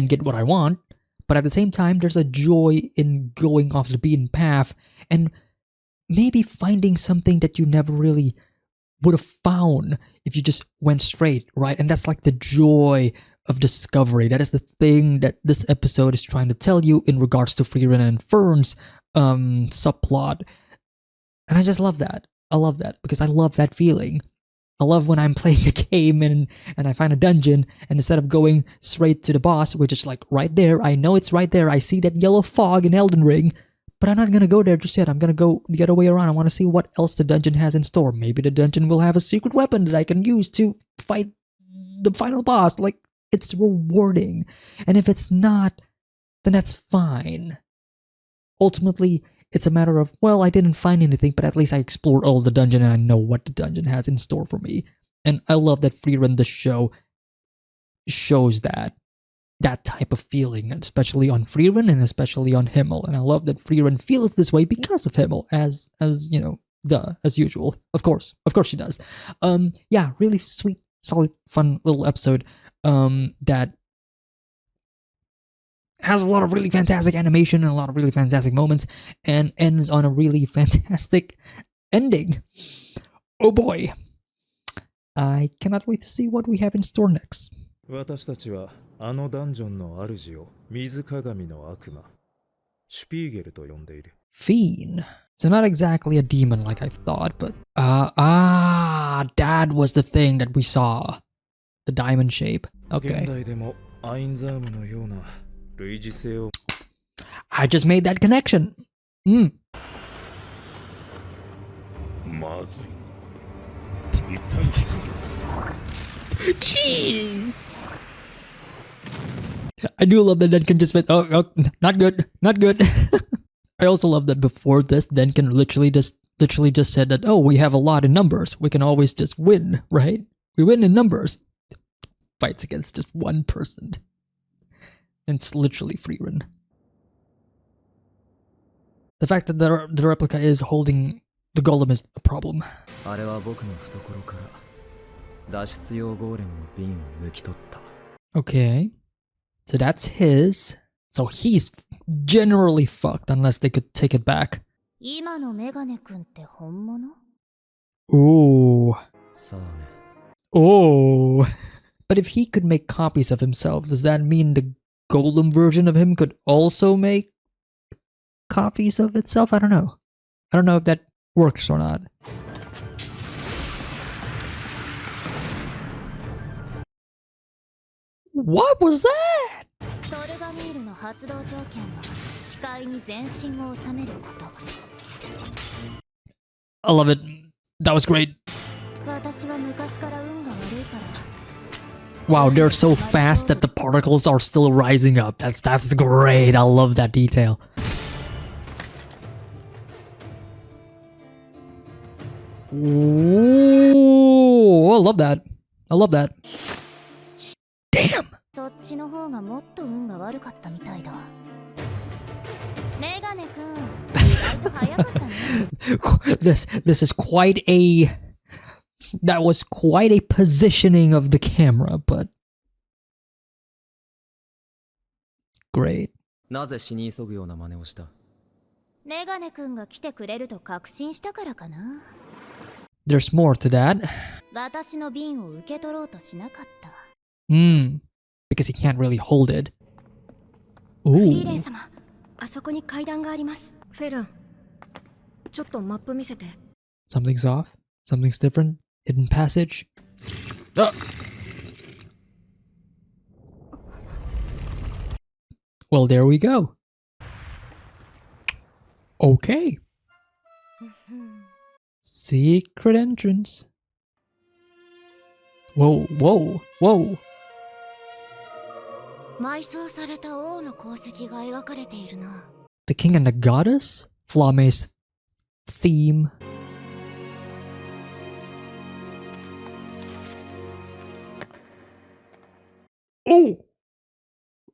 get what I want, but at the same time, there's a joy in going off the beaten path and maybe finding something that you never really would have found if you just went straight, right? And that's like the joy of discovery. That is the thing that this episode is trying to tell you in regards to Frieren and Fern's subplot. And I just love that. I love that because I love that feeling. I love when I'm playing a game and I find a dungeon, and instead of going straight to the boss, which is like right there, I know it's right there, I see that yellow fog in Elden Ring, but I'm not gonna go there just yet. I'm gonna go the other way around. I want to see what else the dungeon has in store. Maybe the dungeon will have a secret weapon that I can use to fight the final boss. Like, it's rewarding. And if it's not, then that's fine. Ultimately, it's a matter of, well, I didn't find anything, but at least I explored all the dungeon and I know what the dungeon has in store for me. And I love that Frieren, the show, shows that type of feeling, especially on Frieren and especially on Himmel. And I love that Frieren feels this way because of Himmel, as you know, as usual. Of course she does. Yeah, really sweet, solid, fun little episode that has a lot of really fantastic animation and a lot of really fantastic moments, and ends on a really fantastic ending. Oh boy. I cannot wait to see what we have in store next. 私たちはあのダンジョンの主を水鏡の悪魔シュピーゲルと呼んでいる。 Fiend. So not exactly a demon like I thought, but that was the thing that we saw. The diamond shape. Okay. 現代でもアインザームのような類似性を I just made that connection. まずい。一旦引くぞ。Jeez. I do love that Denkin just went, oh, not good. I also love that before this, Denkin literally just said that, oh, we have a lot in numbers. We can always just win, right? We win in numbers. Fights against just one person. And it's literally Frieren. The fact that the replica is holding the golem is a problem. あれは僕の懐から脱出用ゴーレムの瓶を抜き取った。 Okay. So that's his. So he's generally fucked unless they could take it back. 今のメガネ君って本物？ Ooh. さあね。 Oh. But if he could make copies of himself, does that mean the golem version of him could also make copies of itself? I don't know. I don't know if that works or not. What was that? ソルガミールの発動条件は視界に全身を収めること。 I love it. That was great. 私は昔から運が悪いから。 Wow, they're so fast that the particles are still rising up. That's great. I love that detail. Ooh, I love that. I love that. Damn. そっちの方がもっと運が悪かったみたいだ。メガネ君、意外と早かったね。This is quite a... That was quite a positioning of the camera, but... Great. なぜ死に急ぐような真似をした？メガネ君が来てくれると確信したからかな。 There's more to that. 私の瓶を受け取ろうとしなかった。Because he can't really hold it. フリーレン様、あそこに階段があります。フェルン、ちょっとマップ見せて。 Something's off? Something's different? Hidden passage? Well, there we go. Okay. Secret entrance. Whoa, whoa, whoa. 埋葬された王の功績が描かれているな。 The king and the goddess? Flame's theme. Oh!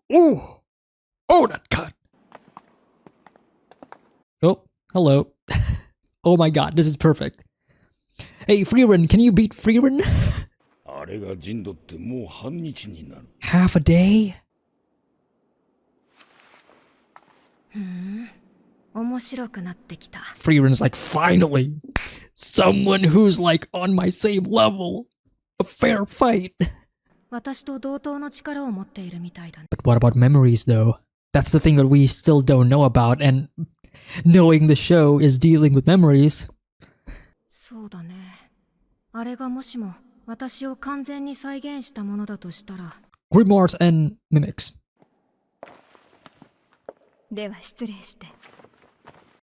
Oh! Oh, that cut! Oh, hello. Oh my god, this is perfect. Hey, Frieren, can you beat Frieren? あれが陣取ってもう半日になる。 Half a day? 面白くなってきた。 Frieren's like, finally! Someone who's like on my same level! A fair fight! 私と同等の力を持っているみたいだね。 But what about memories, though? That's the thing that we still don't know about, and knowing the show is dealing with memories. そうだね。あれがもしも私を完全に再現したものだとしたら。 Grimoires and mimics. では失礼して。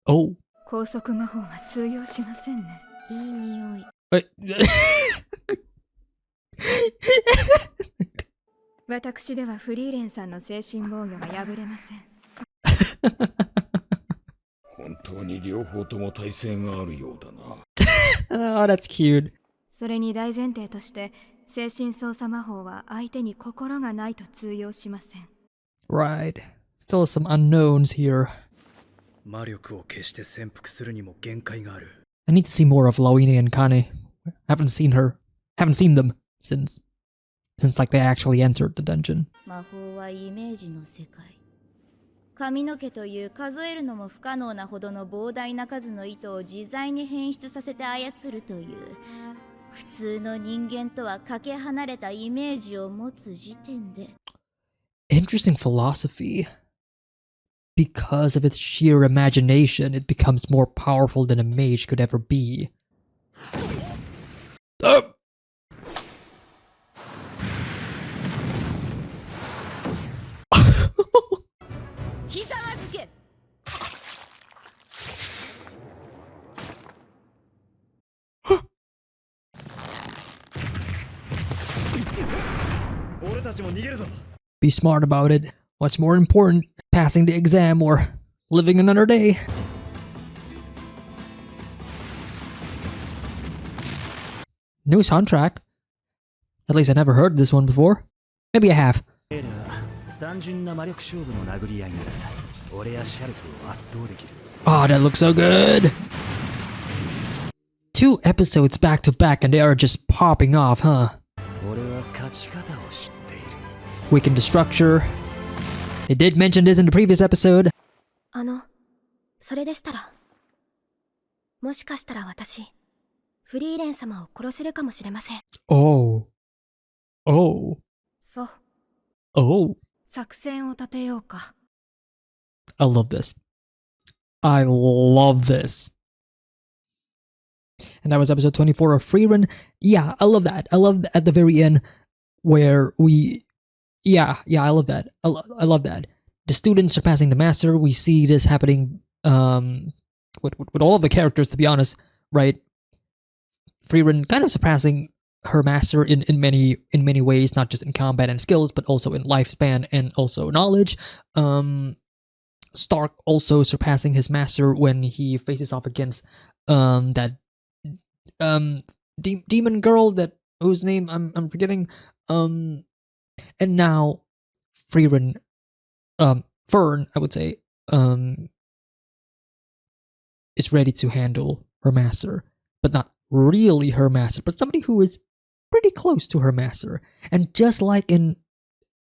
Oh. 高速魔法が通用しませんね。いい匂い。私ではフリーレンさんの精神防御が破れません。本当に両方とも耐性があるようだな。Oh, that's cute. それに大前提として精神操作魔法は相手に心がないと通用しません。 Right. Still some unknowns here. 魔力を消して潜伏するにも限界がある。 I need to see more of Lawine and Kane. Haven't seen them since like they actually entered the dungeon. 魔法はイメージの世界。髪の毛という数えるのも不可能なほどの膨大な数の糸を自在に変質させて操るという普通の人間とはかけ離れたイメージを持つ時点で。 Interesting philosophy. Because of its sheer imagination, it becomes more powerful than a mage could ever be. Oh! Be smart about it. What's more important, passing the exam or living another day? New soundtrack. At least I never heard this one before. Maybe I have. Oh, that looks so good. 2 episodes back to back and they are just popping off, huh? Weaken the structure. They did mention this in the previous episode. それでしたら、もしかしたら私、フリーレン様を殺せるかもしれません。Oh. そう。Oh. 作戦を立てようか。I love this. I love this. And that was episode 24 of Frieren. Yeah, I love that. I love at the very end where we... Yeah, I love that. I love that. The student surpassing the master. We see this happening with all of the characters, to be honest, right? Frieren kind of surpassing her master in many ways, not just in combat and skills, but also in lifespan and also knowledge. Stark also surpassing his master when he faces off against that demon girl whose name I'm forgetting. And now Frieren, Fern, I would say, is ready to handle her master, but not really her master, but somebody who is pretty close to her master. And just like in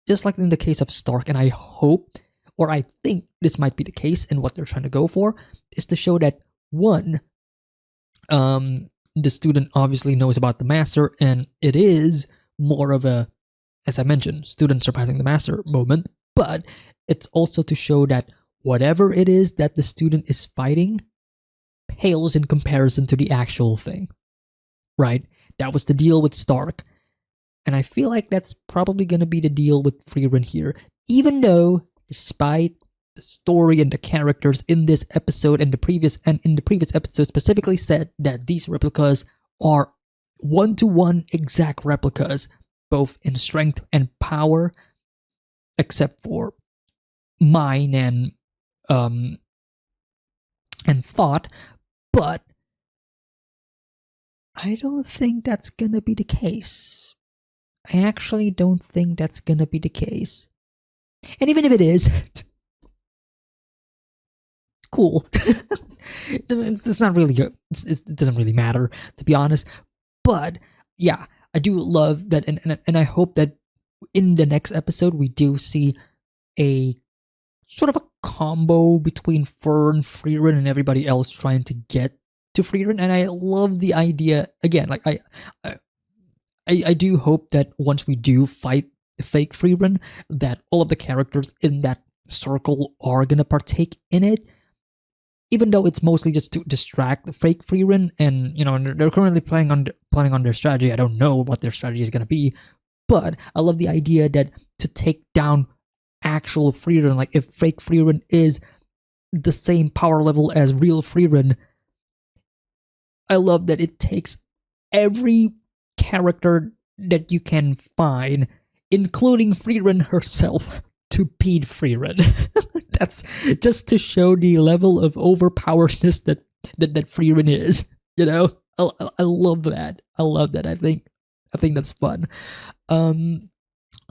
the case of Stark, and I hope, or I think this might be the case, and what they're trying to go for is to show that one, the student obviously knows about the master, and it is more of a, as I mentioned, student surpassing the master moment, but it's also to show that whatever it is that the student is fighting pales in comparison to the actual thing, right? That was the deal with Stark, and I feel like that's probably going to be the deal with Frieren here, even though, despite the story and the characters in this episode and in the previous episode specifically said that these replicas are one-to-one exact replicas, both in strength and power, except for mind and thought, but I don't think that's gonna be the case. I actually don't think that's gonna be the case. And even if it is, cool. It's not really good. It doesn't really matter, to be honest. But yeah, I do love that, and I hope that in the next episode we do see a sort of a combo between Fern, Frieren, and everybody else trying to get to Frieren. And I love the idea again. Like I do hope that once we do fight the fake Frieren, that all of the characters in that circle are gonna partake in it. Even though it's mostly just to distract the fake Frieren, and they're currently planning on their strategy. I don't know what their strategy is gonna be, but I love the idea that to take down actual Frieren, like if fake Frieren is the same power level as real Frieren, I love that it takes every character that you can find, including Frieren herself, to beat Frieren. That's just to show the level of overpoweredness that Frieren is. I love that. I love that. I think that's fun.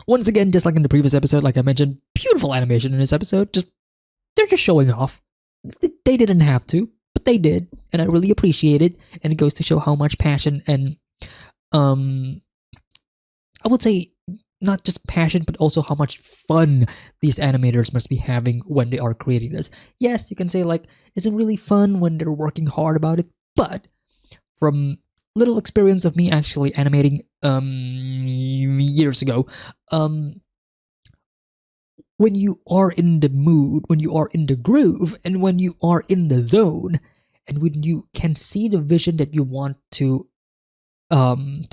Once again, just like in the previous episode, like I mentioned, beautiful animation in this episode. They're just showing off. They didn't have to, but they did, and I really appreciate it. And it goes to show how much passion and I would say not just passion, but also how much fun these animators must be having when they are creating this. Yes, you can say like, is it really fun when they're working hard about it? But from little experience of me actually animating years ago, when you are in the mood, when you are in the groove, and when you are in the zone, and when you can see the vision that you want to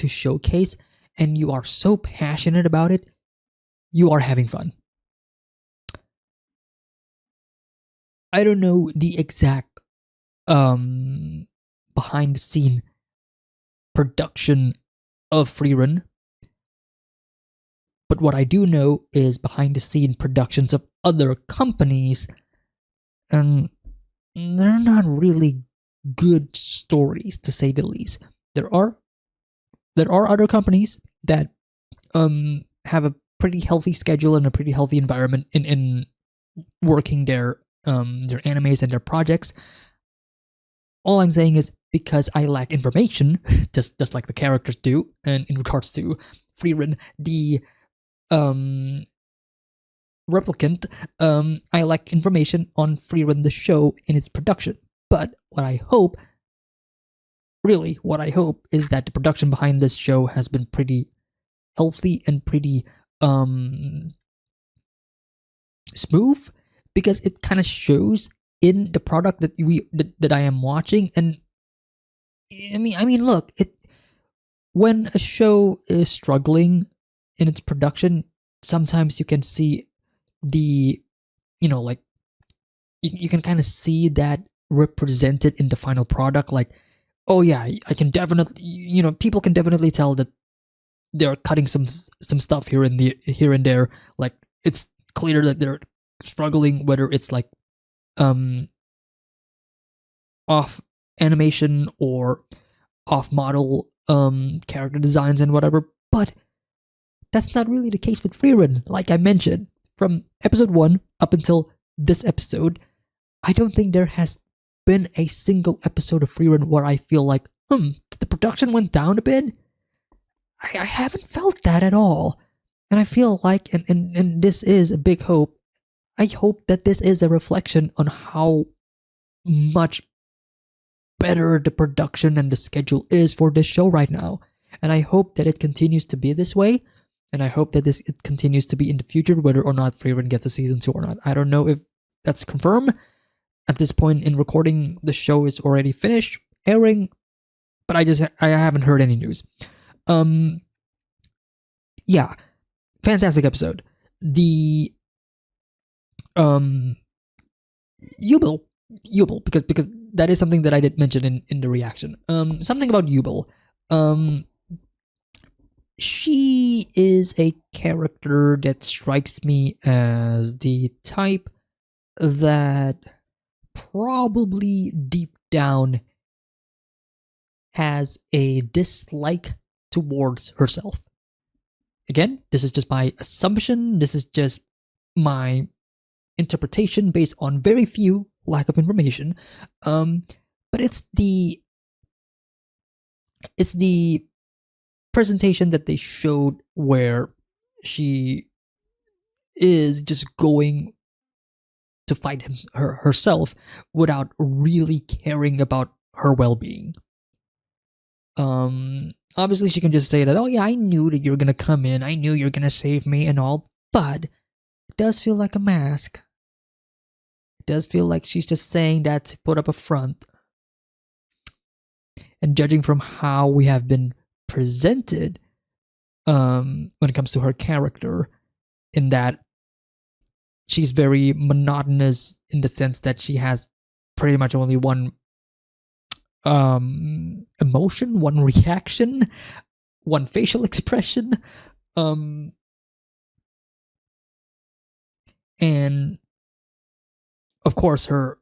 showcase, and you are so passionate about it, you are having fun. I don't know the exact behind the scene production of Frieren, but what I do know is behind the scene productions of other companies, and they're not really good stories, to say the least. There are other companies that have a pretty healthy schedule and a pretty healthy environment in working their animes and their projects. All I'm saying is, because I lack information, just like the characters do, and in regards to Frieren, the replicant, I like information on Frieren the show in its production. But what I hope is that the production behind this show has been pretty healthy and pretty smooth, because it kind of shows in the product that I am watching. And I mean, look, when a show is struggling in its production, sometimes you can see the, like, you can kind of see that represented in the final product. Like, oh yeah, I can definitely, people can definitely tell that they're cutting some stuff here and there. Like, it's clear that they're struggling, whether it's like off animation or off model character designs and whatever. But that's not really the case with Frieren. Like I mentioned, from episode 1 up until this episode, I don't think there has been a single episode of Frieren where I feel like, the production went down a bit. I haven't felt that at all. And I feel like, and this is a big hope, I hope that this is a reflection on how much better the production and the schedule is for this show right now. And I hope that it continues to be this way. And I hope that it continues to be in the future, whether or not Frieren gets a season 2 or not. I don't know if that's confirmed. At this point in recording, the show is already finished airing, but I haven't heard any news. Yeah, fantastic episode. The Yubel, because that is something that I did mention in the reaction. Something about Yubel. She is a character that strikes me as the type that probably deep down has a dislike towards herself. Again, this is just my assumption. This is just my interpretation based on very few lack of information. But it's the presentation that they showed where she is just going to fight herself without really caring about her well-being. Obviously she can just say that, oh yeah, I knew that you're gonna come in, I knew you're gonna save me and all, but it does feel like a mask. It does feel like she's just saying that to put up a front. And judging from how we have been presented when it comes to her character, in that she's very monotonous in the sense that she has pretty much only one emotion, one reaction, one facial expression, and of course her,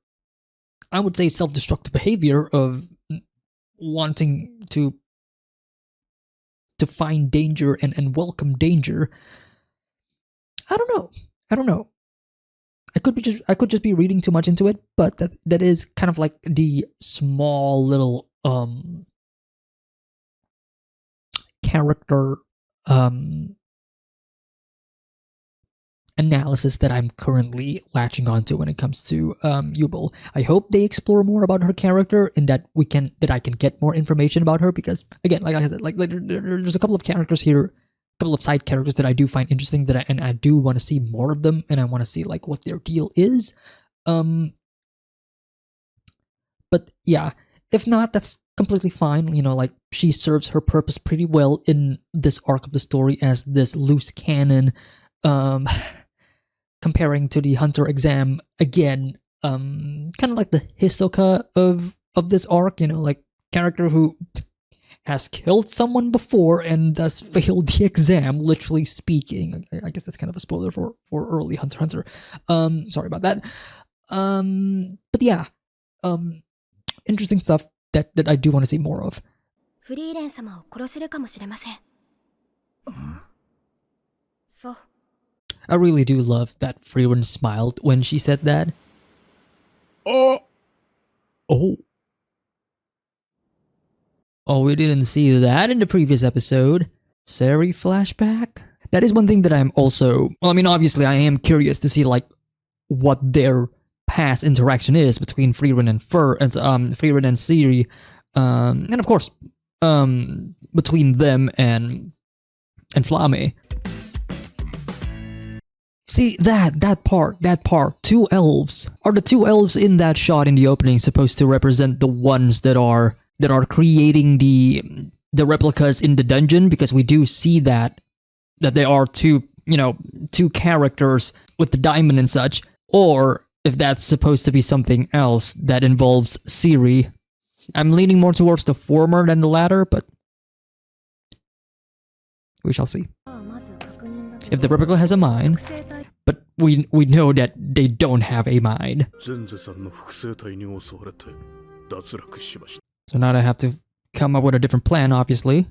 I would say, self-destructive behavior of wanting to find danger and welcome danger. I don't know. I could just be reading too much into it, but that is kind of like the small little character analysis that I'm currently latching onto when it comes to Yubel. I hope they explore more about her character, and that I can get more information about her, because again, like I said, like there's a couple of characters here, a couple of side characters that I do find interesting, and I do want to see more of them, and I want to see like what their deal is. But yeah, if not, that's completely fine. Like, she serves her purpose pretty well in this arc of the story as this loose cannon, comparing to the Hunter exam again, kind of like the Hisoka of this arc, like character who has killed someone before and thus failed the exam, literally speaking. I guess that's kind of a spoiler for early Hunter x Hunter. Sorry about that. But yeah, interesting stuff that I do want to see more of. フリーレン様を殺せるかもしれません。そう。 I really do love that Frieren smiled when she said that. Oh, we didn't see that in the previous episode. Sari flashback? That is one thing that I'm also... Well, I mean, obviously, I am curious to see, like, what their past interaction is between Frieren and Frieren and Ciri, and of course, between them and Flame. See, that part, 2 elves. Are the 2 elves in that shot in the opening supposed to represent the ones that are creating the replicas in the dungeon? Because we do see that there are 2 characters with the diamond and such, or if that's supposed to be something else that involves Ciri. I'm leaning more towards the former than the latter, but we shall see. If the replica has a mind, but we know that they don't have a mind. So now I have to come up with a different plan, obviously.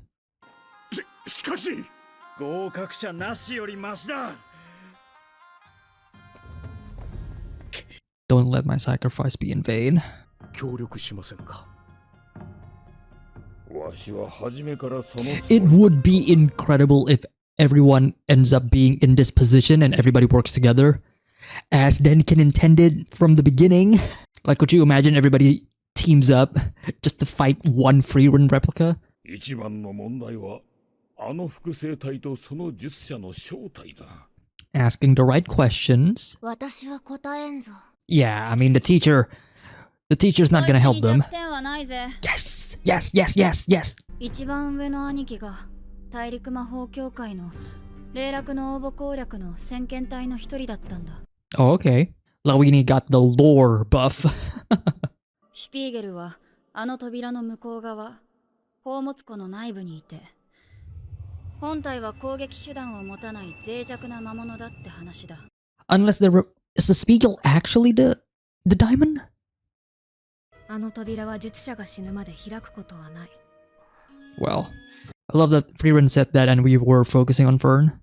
Don't let my sacrifice be in vain. It would be incredible if everyone ends up being in this position and everybody works together, as Denkin intended from the beginning. Like, could you imagine everybody teams up just to fight one Frieren replica? Asking the right questions. Yeah, I mean, the teacher's not gonna help them. Yes! 一番上の兄貴が大陸魔法協会の霊落の応募攻略の先見隊の一人だったんだ。Oh, okay. Lawini got the lore buff. シュピーゲルはあの扉の向こう側、宝物庫の内部にいて、本体は攻撃手段を持たない脆弱な魔物だって話だ。Unless is the Spiegel actually the diamond? あの扉は術者が死ぬまで開くことはない。Well, I love that Frieren said that and we were focusing on Fern.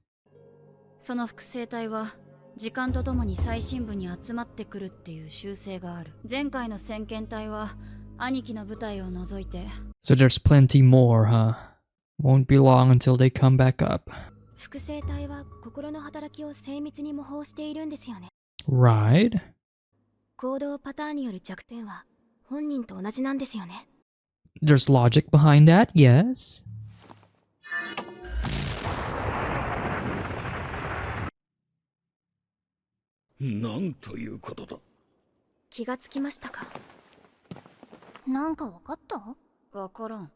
その複製体は時間とともに最深部に集まってくるっていう習性がある。前回の先見隊は兄貴の部隊を除いて。So there's plenty more, huh? Won't be long until they come back up. 複製体は心の働きを精密に模倣しているんですよね。Right. 行動パターンによる弱点は本人と同じなんですよね。There's logic behind that, yes. What? 気がつきましたか？なんかわかった？わからん。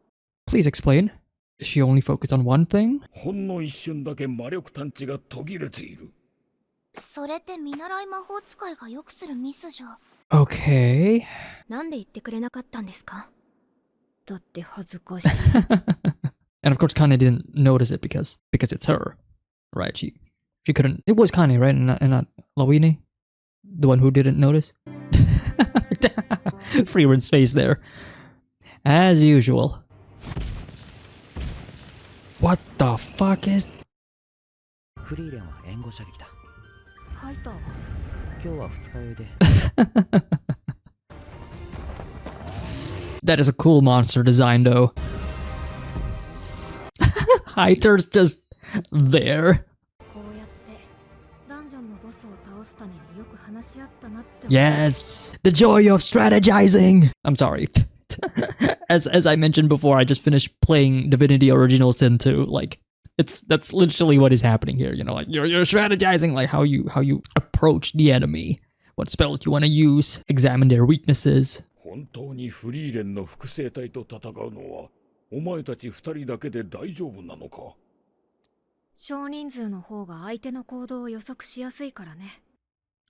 Please explain. Is she only focused on one thing? ほんの一瞬だけ魔力探知が途切れている。それって見習い魔法使いがよくするミスじゃ。Okay. なんで言ってくれなかったんですか？だって恥ずかしい。And of course, Kane didn't notice it because it's her, right? She couldn't. It was Kane, right, and not Lawini, the one who didn't notice. Frieren's face there, as usual. What the fuck is? フリーレンは援護射撃だ。ハイターは今日は二日酔いで。That is a cool monster design, though. Hyter's just there. Yes, the joy of strategizing. I'm sorry. As I mentioned before, I just finished playing Divinity Original Sin 2. Like, that's literally what is happening here. You know, like you're strategizing, like how you approach the enemy, what spells you want to use, examine their weaknesses. 本当にフリーレンの複製体と戦うのはお前たち二人だけで大丈夫なのか？少人数の方が相手の行動を予測しやすいからね。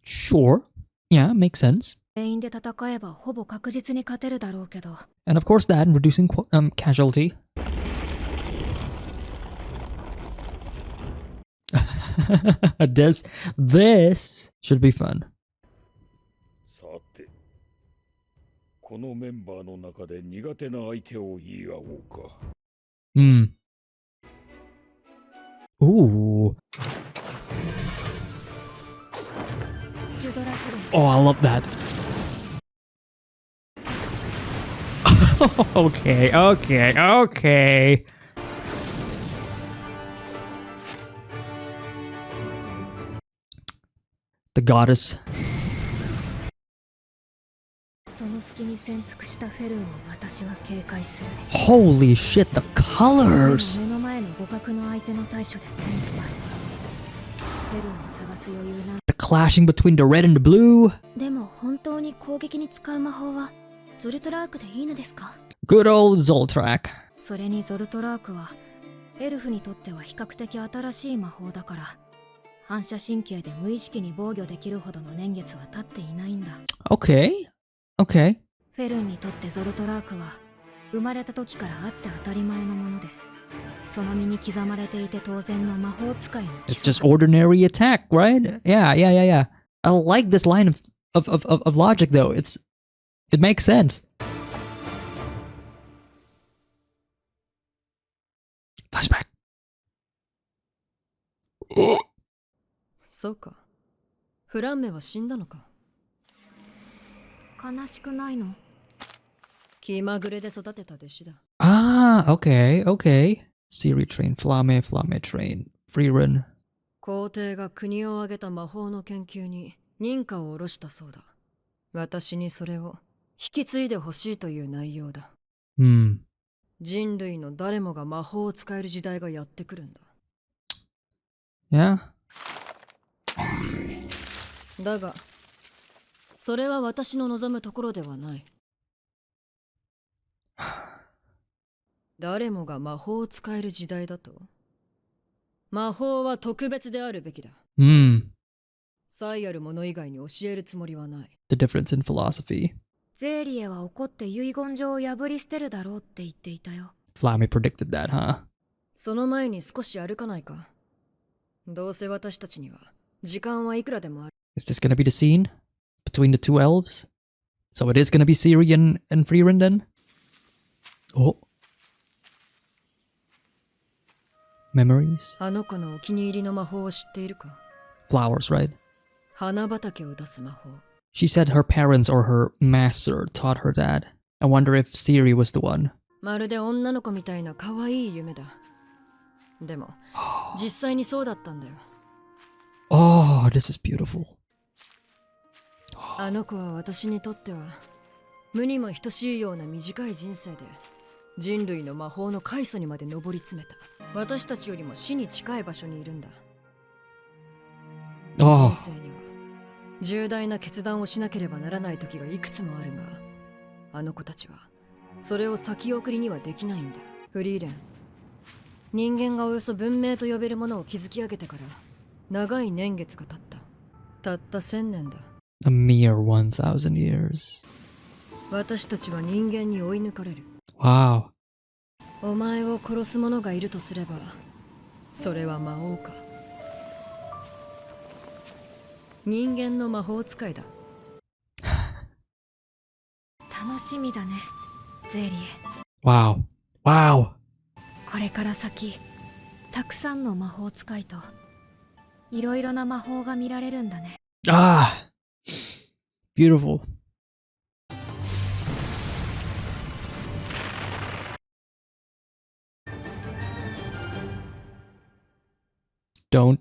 Sure. Yeah, makes sense. 全員で戦えばほぼ確実に勝てるだろうけど。And of course that, reducing casualty. This should be fun. さて、このメンバーの中で苦手な相手を言い合おうか。Ooh. Oh, I love that. Okay. The goddess. その隙に潜伏したフェルンを私は警戒する。 Holy shit, the colors! 目の前の互角の相手の対処で手に入る。フェルンを探す余裕なん。 The clashing between the red and the blue. でも本当に攻撃に使う魔法はゾルトラークでいいのですか？ Good old Zoltrak. それにゾルトラークはエルフにとっては比較的新しい魔法だから、反射神経で無意識に防御できるほどの年月は経っていないんだ。 Okay. Okay. フェルンにとってゾルトラークは生まれた時からあって当たり前のもので、その身に刻まれていて当然の魔法使いの基 It's 礎。 just ordinary attack, right? Yeah. I like this line of logic though. It makes sense. Flashback. そうか。フランメは死んだのか。悲しくないの？気まぐれで育てた弟子だ。Ah, okay. Siri train, Flame train, Frieren. 皇帝が国を挙げた魔法の研究に認可を下ろしたそうだ。私にそれを引き継いでほしいという内容だ。人類の誰もが魔法を使える時代がやってくるんだ。Yeah. だが、それは私の望むところではない。誰もが魔法を使える時代だと？魔法は特別であるべきだ。才ある者以外に教えるつもりはない。The difference in philosophy. ゼーリエは怒って遺言状を破り捨てるだろうって言っていたよ。Flame predicted that, huh? その前に少し歩かないか？どうせ私たちには時間はいくらでもある。Is this gonna be the scene between the two elves? So it is gonna be Siri and Frieren then? Oh. Memories? あの子のお気に入りの魔法を知っているか？ Flowers, right? 花畑を出す魔法。She said her parents or her master taught her that. I wonder if Siri was the one. まるで女の子みたいな可愛い夢だ。でも、実際にそうだったんだよ。Oh, this is beautiful. あの子は私にとっては無にも等しいような短い人生で人類の魔法の開祖にまで上り詰めた。私たちよりも死に近い場所にいるんだ。Oh. 人生には重大な決断をしなければならない時がいくつもあるが、あの子たちはそれを先送りにはできないんだ。フリーレン、人間がおよそ文明と呼べるものを築き上げてから長い年月が経った。たった1000年だ。A mere 1,000 years. 私たちは人間に追い抜かれる。Wow. お前を殺す者がいるとすれば、それは魔王か。人間の魔法使いだ。楽しみだね、ゼーリエ。Wow. Wow. これから先、たくさんの魔法使いといろいろな魔法が見られるんだね。Ah. Beautiful. Don't.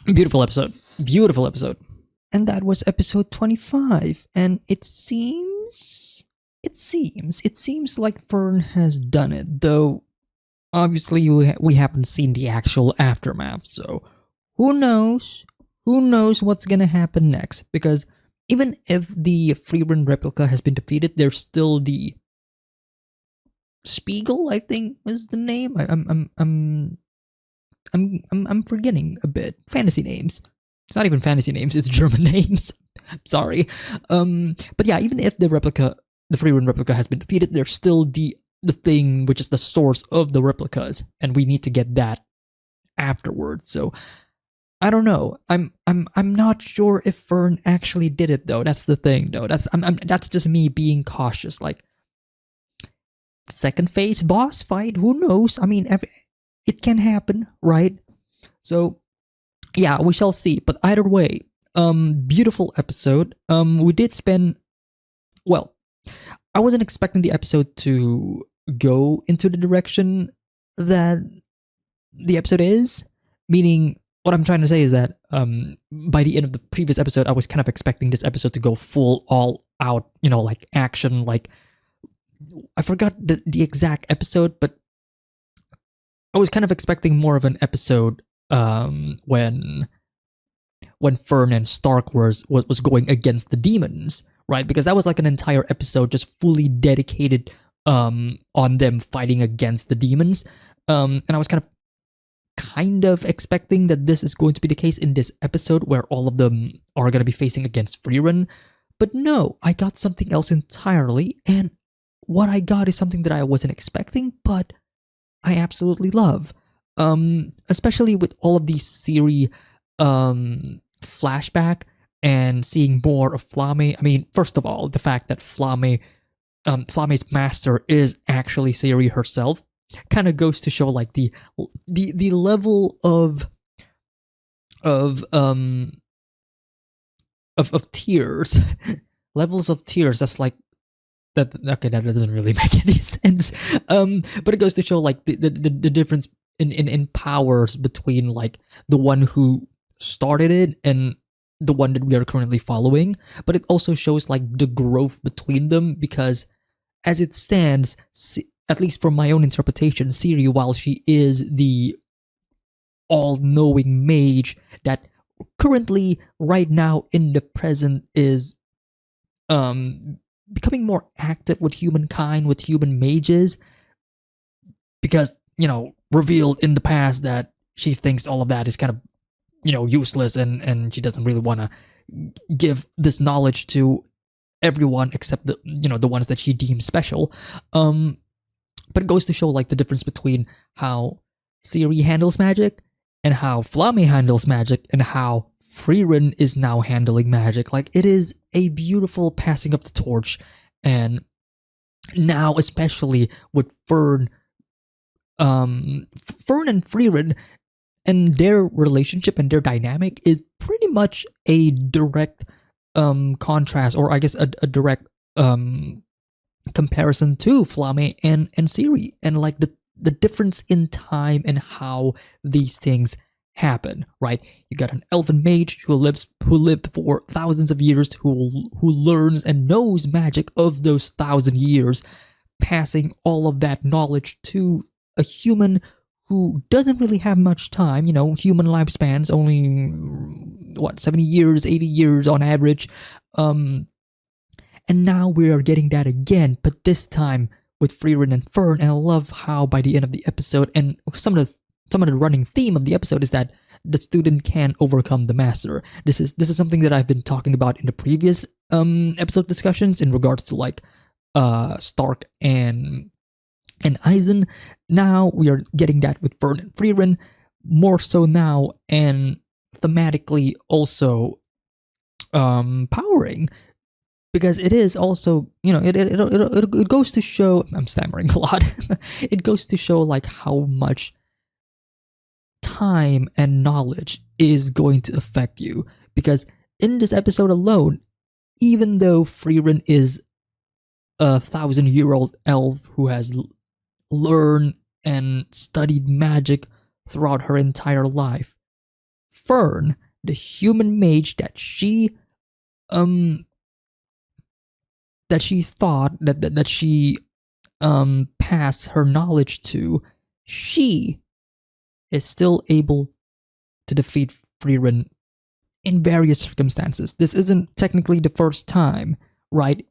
Beautiful episode. Beautiful episode. And that was episode 25. And it seems like Fern has done it, though obviously we haven't seen the actual aftermath, so who knows what's gonna happen next, because even if the Frieren replica has been defeated, there's still the Spiegel, I think was the name. I'm forgetting a bit. Fantasy names. It's not even fantasy names, it's German names. Sorry. But yeah, even if the Frieren replica has been defeated, there's still the thing which is the source of the replicas, and we need to get that afterwards. So I don't know. I'm not sure if Fern actually did it though. That's the thing though. That's just me being cautious. Like, second phase boss fight, who knows? I mean, it can happen, right? So yeah, we shall see. But either way, Beautiful episode. We did spend, well, I wasn't expecting the episode to go into the direction that the episode is. Meaning, what I'm trying to say is that by the end of the previous episode, I was kind of expecting this episode to go full all out, like action. Like, I forgot the exact episode, but I was kind of expecting more of an episode when Fern and Stark was going against the demons, right? Because that was like an entire episode just fully dedicated on them fighting against the demons. And I was kind of expecting that this is going to be the case in this episode where all of them are going to be facing against Frieren. But no, I got something else entirely, and what I got is something that I wasn't expecting, but I absolutely love. Especially with all of these series flashback and seeing more of Flamme. I mean, first of all, the fact that Flamme's master is actually Ciri herself kind of goes to show like the level of tears, levels of tears. That's like that. Okay, that doesn't really make any sense. But it goes to show like the difference in powers between like the one who started it and the one that we are currently following. But it also shows like the growth between them, because as it stands, at least from my own interpretation, Ciri, while she is the all-knowing mage that currently, right now, in the present, is becoming more active with humankind, with human mages, because, revealed in the past that she thinks all of that is kind of, useless, and she doesn't really want to give this knowledge to everyone except the ones that she deems special. But it goes to show like the difference between how Ciri handles magic and how Flamme handles magic and how Frieren is now handling magic. Like, it is a beautiful passing of the torch, and now especially with Fern and Frieren and their relationship and their dynamic is pretty much a direct contrast, or I guess a direct comparison to Flamme and Ciri, and like the difference in time and how these things happen, right? You got an elven mage who lived for thousands of years, who learns and knows magic of those 1,000 years, passing all of that knowledge to a human who doesn't really have much time. Human lifespans only 70 years, 80 years on average. And now we are getting that again, but this time with Frieren and Fern. And I love how by the end of the episode, and some of the running theme of the episode is that the student can overcome the master. This is something that I've been talking about in the previous episode discussions in regards to like Stark and Eisen. Now we are getting that with Fern and Frieren, more so now, and thematically also powering. Because it is also, it goes to show, I'm stammering a lot, it goes to show like how much time and knowledge is going to affect you. Because in this episode alone, even though Frieren is a 1,000-year-old elf who has learned and studied magic throughout her entire life, Fern, the human mage that she thought that she passed her knowledge to, she is still able to defeat Frieren in various circumstances. This isn't technically the first time, right?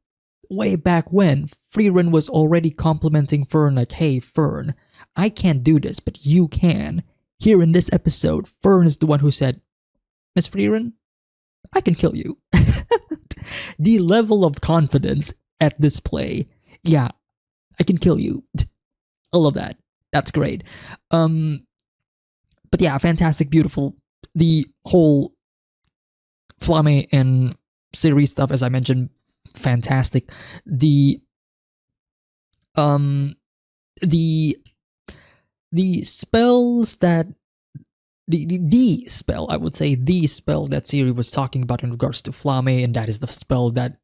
Way back when, Frieren was already complimenting Fern like, hey, Fern, I can't do this, but you can. Here in this episode, Fern is the one who said, Miss Frieren, I can kill you. The level of confidence at this play, yeah, I can kill you. I love that. That's great. But yeah, fantastic, beautiful. The whole Flamme and Ciri stuff, as I mentioned, fantastic. The spells that the spell, I would say, the spell that Siri was talking about in regards to Flame, and that is the spell that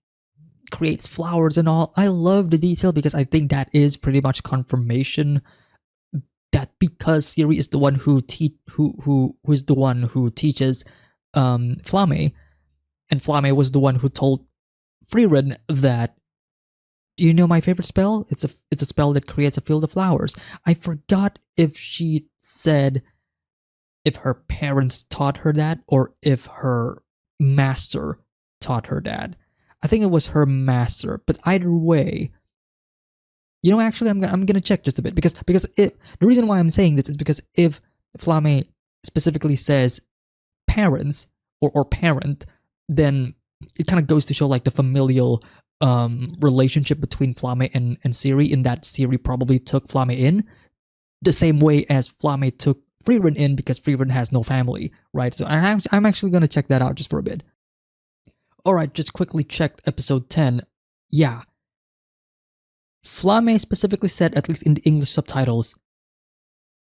creates flowers and all. I love the detail because I think that is pretty much confirmation that because Siri is the one who is the one who teaches Flame, and Flame was the one who told Frieren that, do you know my favorite spell? It's a spell that creates a field of flowers. I forgot if she said if her parents taught her that or if her master taught her that. I think it was her master, but either way, actually, I'm gonna check just a bit because the reason why I'm saying this is because if Flame specifically says parents or parent, then it kind of goes to show like the familial relationship between Flame and Siri, in that Siri probably took Flame in the same way as Flame took Frieren in, because Frieren has no family, right? So I'm actually gonna check that out just for a bit. Alright, just quickly checked episode 10. Yeah. Flame specifically said, at least in the English subtitles,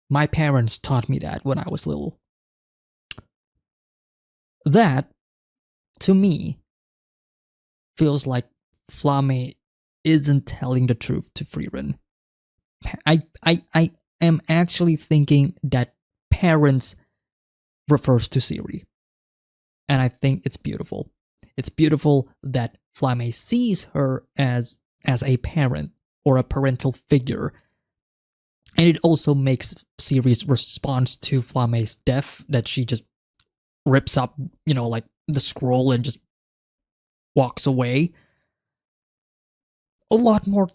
my parents taught me that when I was little. That, to me, feels like Flame isn't telling the truth to Frieren. I am actually thinking that parents refers to Siri. And I think it's beautiful. It's beautiful that Flame sees her as a parent or a parental figure. And it also makes Siri's response to Flame's death, that she just rips up, like the scroll and just walks away, a lot more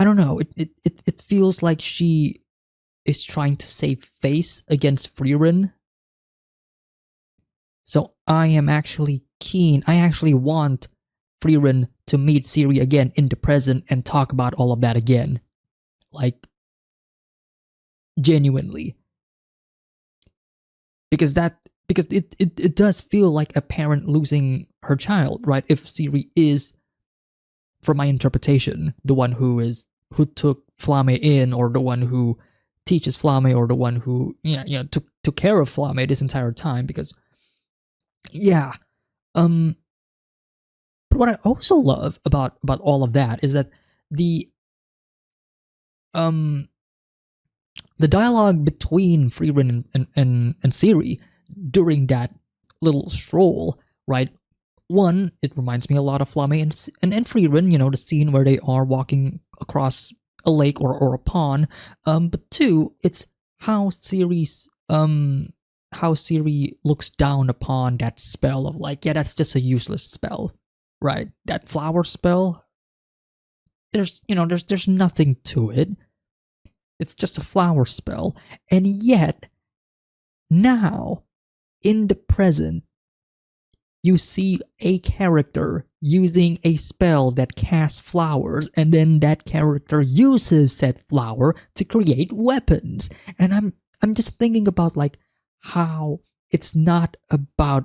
I don't know, it feels like she is trying to save face against Frieren. So I am actually keen. I actually want Frieren to meet Siri again in the present and talk about all of that again. Like, genuinely. Because it does feel like a parent losing her child, right? If Siri is, from my interpretation, the one who took Flame in, or the one who teaches Flame, or the one who took care of Flame this entire time. Because but what I also love about all of that is that the dialogue between Frieren and Siri during that little stroll, right? One, it reminds me a lot of Flame and Frieren, the scene where they are walking across a lake or a pond. But two, it's how Siri looks down upon that spell of like, yeah, that's just a useless spell, right? That flower spell, there's nothing to it. It's just a flower spell. And yet, now, in the present, you see a character using a spell that casts flowers, and then that character uses said flower to create weapons. And I'm just thinking about like how it's not about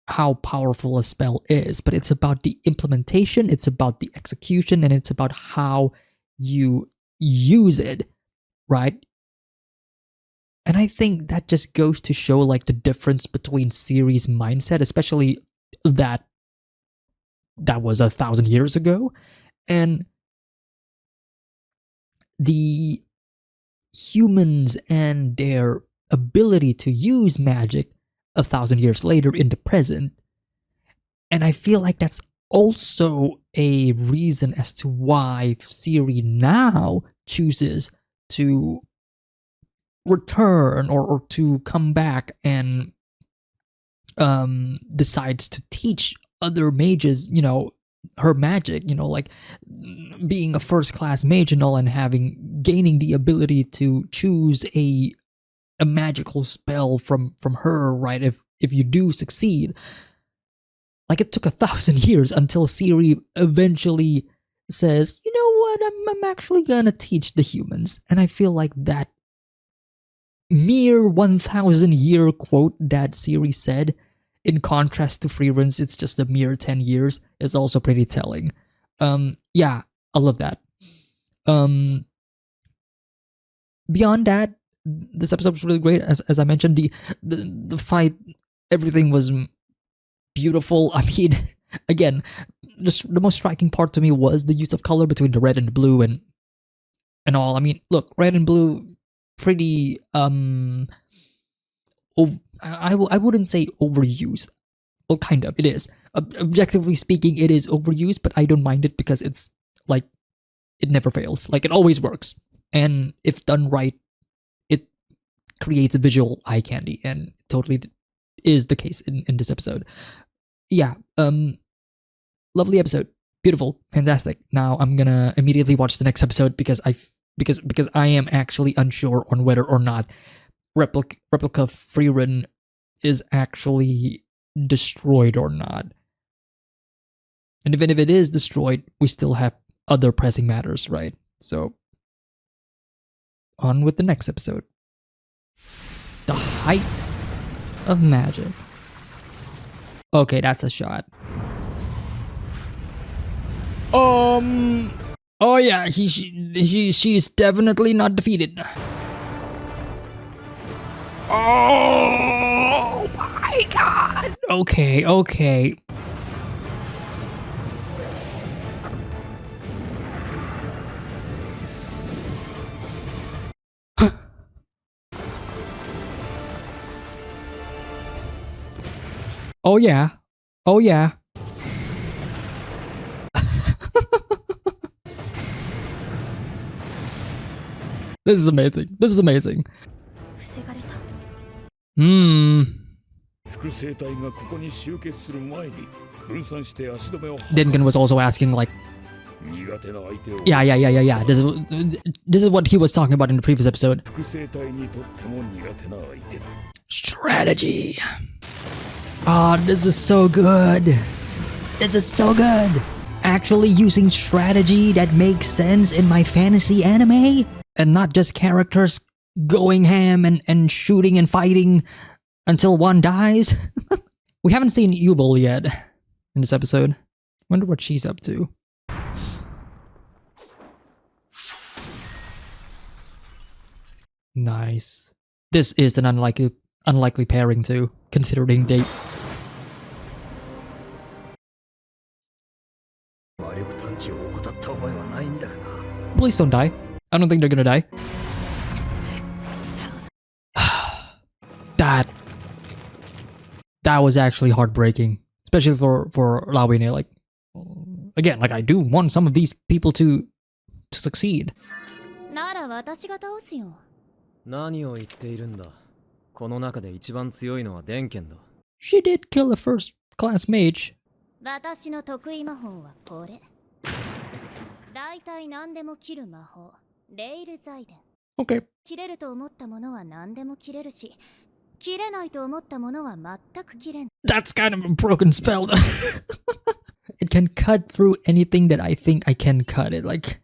how powerful a spell is, but it's about the implementation, it's about the execution, and it's about how you use it, right? And I think that just goes to show like the difference between Siri's mindset, especially that was 1,000 years ago, and the humans and their ability to use magic 1,000 years later in the present. And I feel like that's also a reason as to why Siri now chooses to return or to come back and decides to teach other mages, her magic, like being a first-class mage and all, and gaining the ability to choose a magical spell from her, right? If you do succeed. Like, it took 1,000 years until Siri eventually says, you know what, I'm actually gonna teach the humans. And I feel like that mere 1,000-year quote that Siri said, in contrast to Frieren's, it's just a mere 10 years, is also pretty telling. I love that. Beyond that, this episode was really great. As I mentioned, the fight, everything was beautiful. I mean, again, just the most striking part to me was the use of color between the red and the blue and all. I mean, look, red and blue, pretty I wouldn't say overused. Well, kind of, it is. Objectively speaking, it is overused, but I don't mind it because it's like it never fails. Like it always works, and if done right, it creates a visual eye candy, and totally is the case in this episode. Yeah, lovely episode, beautiful, fantastic. Now I'm gonna immediately watch the next episode because I am actually unsure on whether or not replica Frieren is actually destroyed or not. And even if it is destroyed, we still have other pressing matters, right? So, on with the next episode. The height of magic. Okay, that's a shot. Oh yeah, she's definitely not defeated. Oh my god. Okay. Oh yeah. This is amazing. Dengen was also asking like, yeah. This is what he was talking about in the previous episode. Strategy. Oh, this is so good. Actually using strategy that makes sense in my fantasy anime, and not just characters going ham and shooting and fighting until one dies. We haven't seen Yubel yet in this episode. Wonder what she's up to. Nice. This is an unlikely pairing too, considering they... Please don't die. I don't think they're gonna die. That was actually heartbreaking, especially for Lawine. Like, again, like I do want some of these people to succeed. She did kill a first class mage. Okay. That's kind of a broken spell. It can cut through anything that I think I can cut it. Like,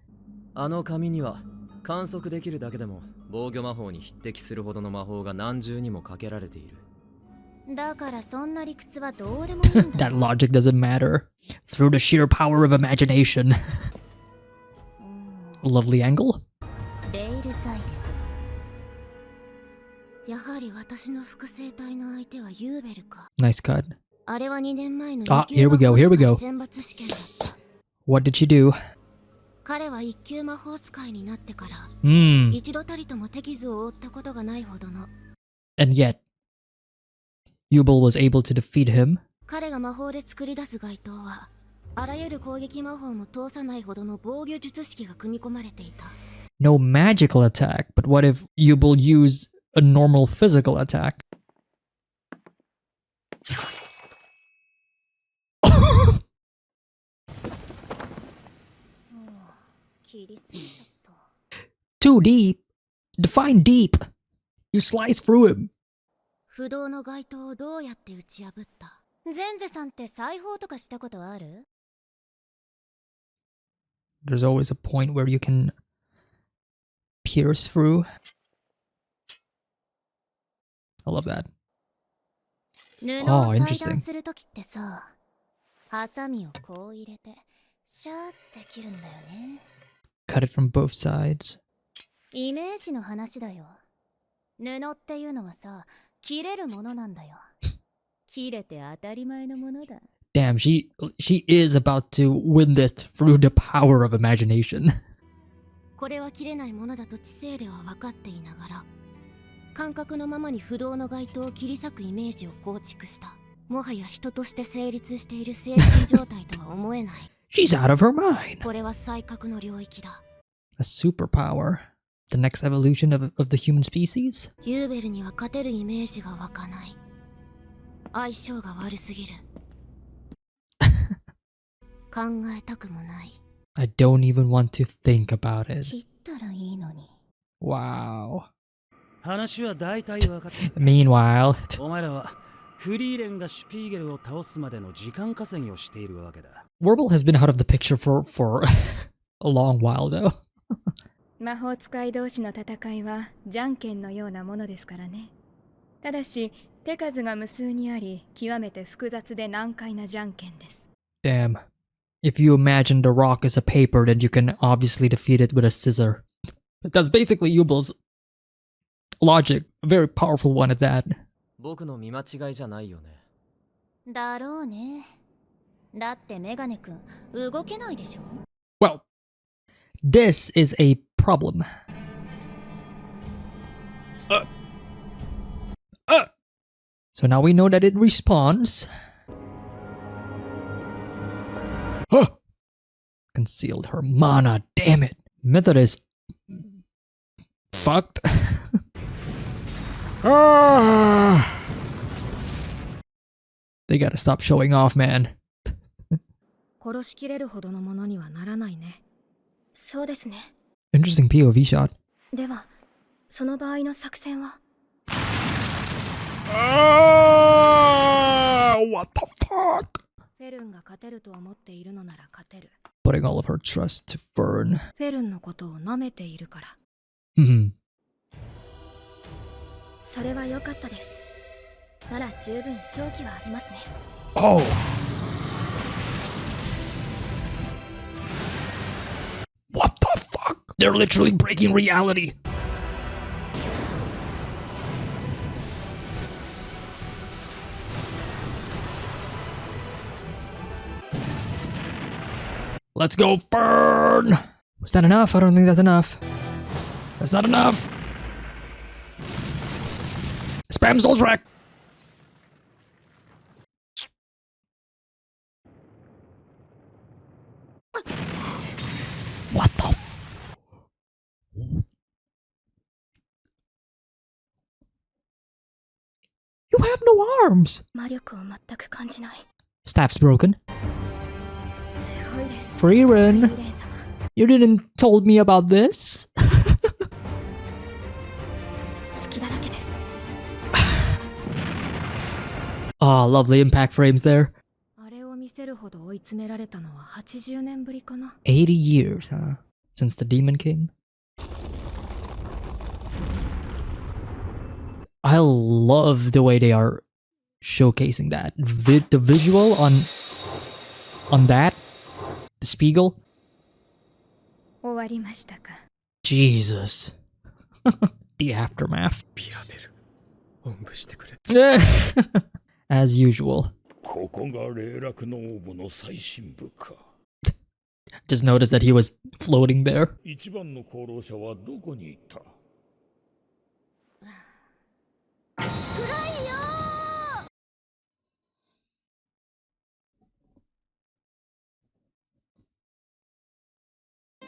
that logic doesn't matter. Through the sheer power of imagination. Lovely angle. Nice cut. Ah, here we go. What did she do? And yet, Yubel was able to defeat him. No magical attack, but what if Yubel used a normal physical attack? Too deep. Define deep. You slice through him. There's always a point where you can pierce through. I love that. Oh, interesting. cut it from both sides. イメージの話だよ。布っていうのはさ、切れるものなんだよ。切れて当たり前のものだ。Damn, she is about to win this through the power of imagination. これは切れないものだと知性では分かっていながら、感覚のままに不動の街灯を切り裂くイメージを構築した。もはや人として成立している精神状態とは思えない。She's out of her mind. これは才覚の領域だ。A superpower. The next evolution of the human species? ユーベルには勝てるイメージが湧かない。相性が悪すぎる。考えたくもない。I don't even want to think about it. 切ったらいいのに。Wow. 話は大体分かった。Meanwhile, お前らはフリーレンがシュピーゲルを倒すまでの時間稼ぎをしているわけだ。Warble has been out of the picture for a long while though. 魔法使い同士の戦いはじゃんけんのようなものですからね。ただし手数が無数にあり、極めて複雑で難解なじゃんけんです。Damn. If you imagine the rock as a paper, then you can obviously defeat it with a scissor. That's basically Yubel's logic. A very powerful one at that. 僕の見間違いじゃないよね。だろうね。だってメガネくん動けないでしょ。Well, this is a problem. So now we know that it respawns. Concealed her mana, damn it. Method is fucked. They gotta stop showing off, man. 殺しきれるほどのものにはならないね。そうですね。Interesting POV shot. では、その場合の作戦は What the fuck? フェルンが勝てると思っているのなら勝てる。Putting all of her trust to Fern. フェルンのことを舐めているから。それは良かったです。なら十分勝機はありますね。Oh! What the fuck? They're literally breaking reality. Let's go, Fern! Was that enough? I don't think that's enough. That's not enough. Spam Soul Track! What the f- You have no arms! 魔力を全く感じない。 Staff's broken. すごいです。Frieren, you didn't told me about this. 好きだらけです。Ah, lovely impact frames there. あれを見せるほど追い詰められたのは80年ぶりかな。80 years, huh? Since the Demon King? I love the way they are showcasing that. The visual on that, the Spiegel. 終わりましたか。 Jesus. The aftermath. ピアベル、おんぶしてくれ。As usual. ここが霊落の王母の最深部か。 Just noticed that he was floating there. 一番の功労者はどこに行った？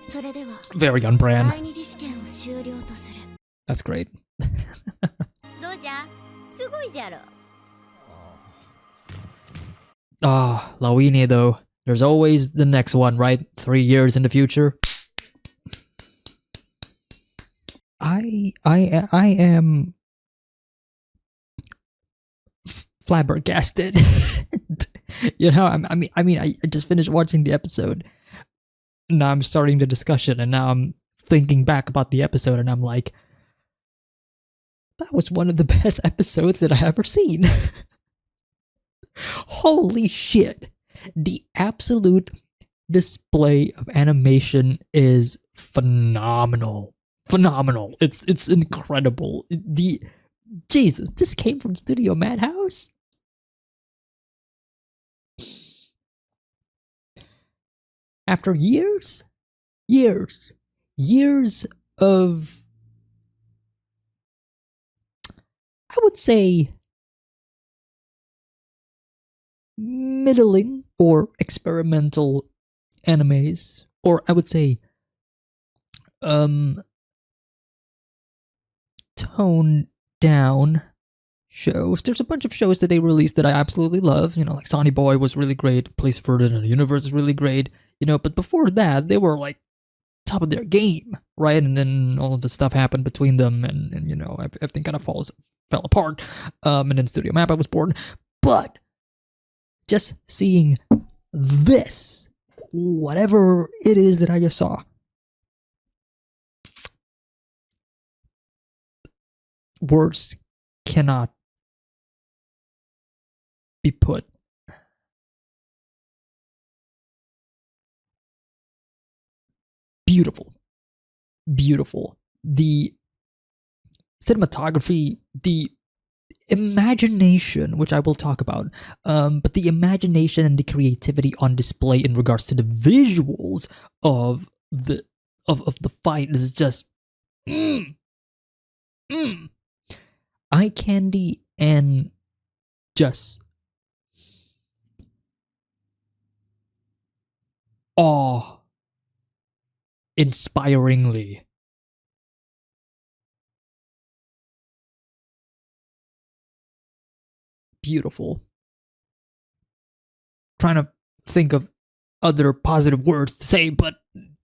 それでは Very on brand. 第二次試験を終了とする。 That's great. どうじゃ？すごいじゃろ。Ah, Lawine though. There's always the next one, right? 3 years in the future. I am flabbergasted. You know, I mean, I just finished watching the episode. Now I'm starting the discussion, and now I'm thinking back about the episode, and I'm like, that was one of the best episodes that I ever seen. Holy shit. The absolute display of animation is phenomenal. Phenomenal. It's incredible. Jesus, this came from Studio Madhouse? After years of, I would say, middling or experimental animes, or I would say toned down shows. There's a bunch of shows that they released that I absolutely love, like Sonny Boy was really great, Place Frieren in the Universe is really great, but before that they were like top of their game, right? And then all of the stuff happened between them, and everything kind of fell apart, and then Studio Mappa was born. But just seeing this, whatever it is that I just saw, words cannot be put. Beautiful. The cinematography, the imagination, which I will talk about, but the imagination and the creativity on display in regards to the visuals of the fight is just eye candy and just awe-inspiringly beautiful. Trying to think of other positive words to say, but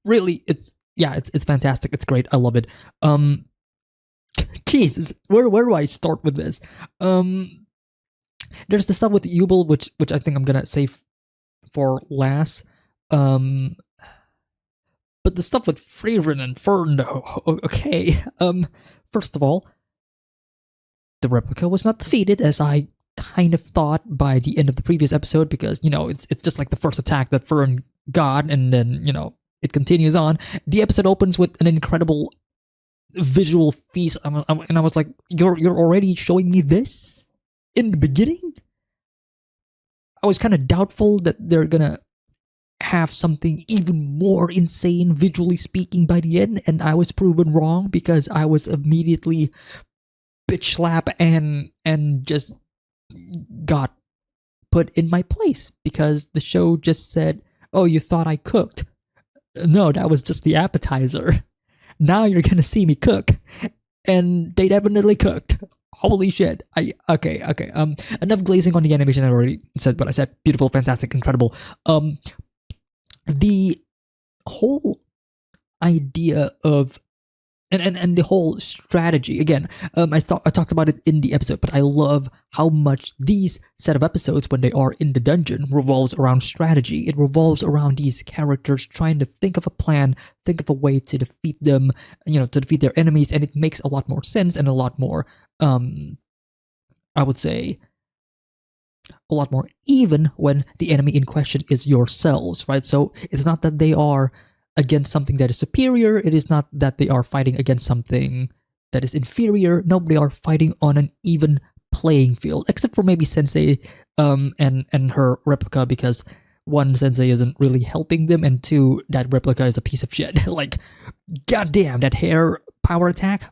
really, it's fantastic. It's great. I love it. Jesus, where do I start with this? There's the stuff with Yubel, which I think I'm gonna save for last. But the stuff with Frieren and Fern, though, okay. First of all, the replica was not defeated, as I kind of thought by the end of the previous episode, because it's just like the first attack that Fern got, and then it continues on. The episode opens with an incredible visual feast, and I was like, you're already showing me this in the beginning? I was kind of doubtful that they're gonna have something even more insane visually speaking by the end, and I was proven wrong, because I was immediately bitch slap and just got put in my place, because the show just said, oh, you thought I cooked? No, that was just the appetizer. Now you're gonna see me cook. And they definitely cooked. Holy shit. Okay. Enough glazing on the animation. I already said what I said. Beautiful, fantastic, incredible. The whole idea of and the whole strategy, again, I talked about it in the episode, but I love how much these set of episodes, when they are in the dungeon, revolves around strategy. It revolves around these characters trying to think of a plan, think of a way to defeat them, to defeat their enemies, and it makes a lot more sense and a lot more, I would say, a lot more even when the enemy in question is yourselves, right? So it's not that they are against something that is superior. It is not that they are fighting against something that is inferior. No, they are fighting on an even playing field, except for maybe Sensei and her replica, because one, Sensei isn't really helping them, and two, that replica is a piece of shit. Like, goddamn, that hair power attack.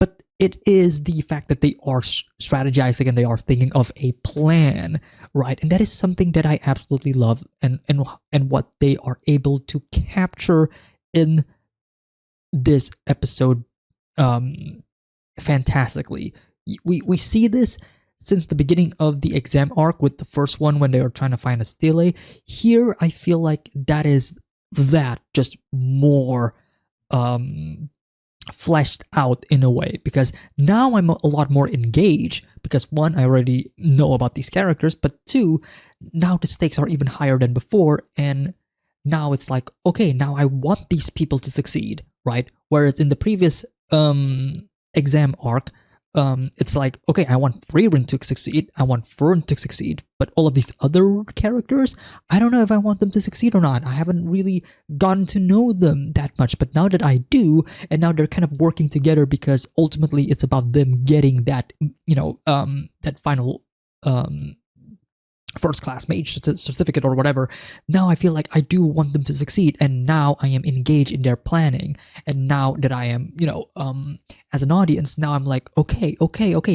But it is the fact that they are strategizing and they are thinking of a plan, right? And that is something that I absolutely love, and what they are able to capture in this episode fantastically. We see this since the beginning of the exam arc with the first one, when they are trying to find a stele. Here, I feel like that is just more fleshed out in a way, because now I'm a lot more engaged, because one, I already know about these characters, but two, now the stakes are even higher than before, and now it's like, okay, now I want these people to succeed, right? Whereas in the previous exam arc, it's like, okay, I want Frieren to succeed, I want Fern to succeed, but all of these other characters, I don't know if I want them to succeed or not. I haven't really gotten to know them that much, but now that I do, and now they're kind of working together because ultimately it's about them getting that, that final first class mage certificate or whatever. Now I feel like I do want them to succeed, and now I am engaged in their planning. And now that I am, as an audience, now I'm like, okay,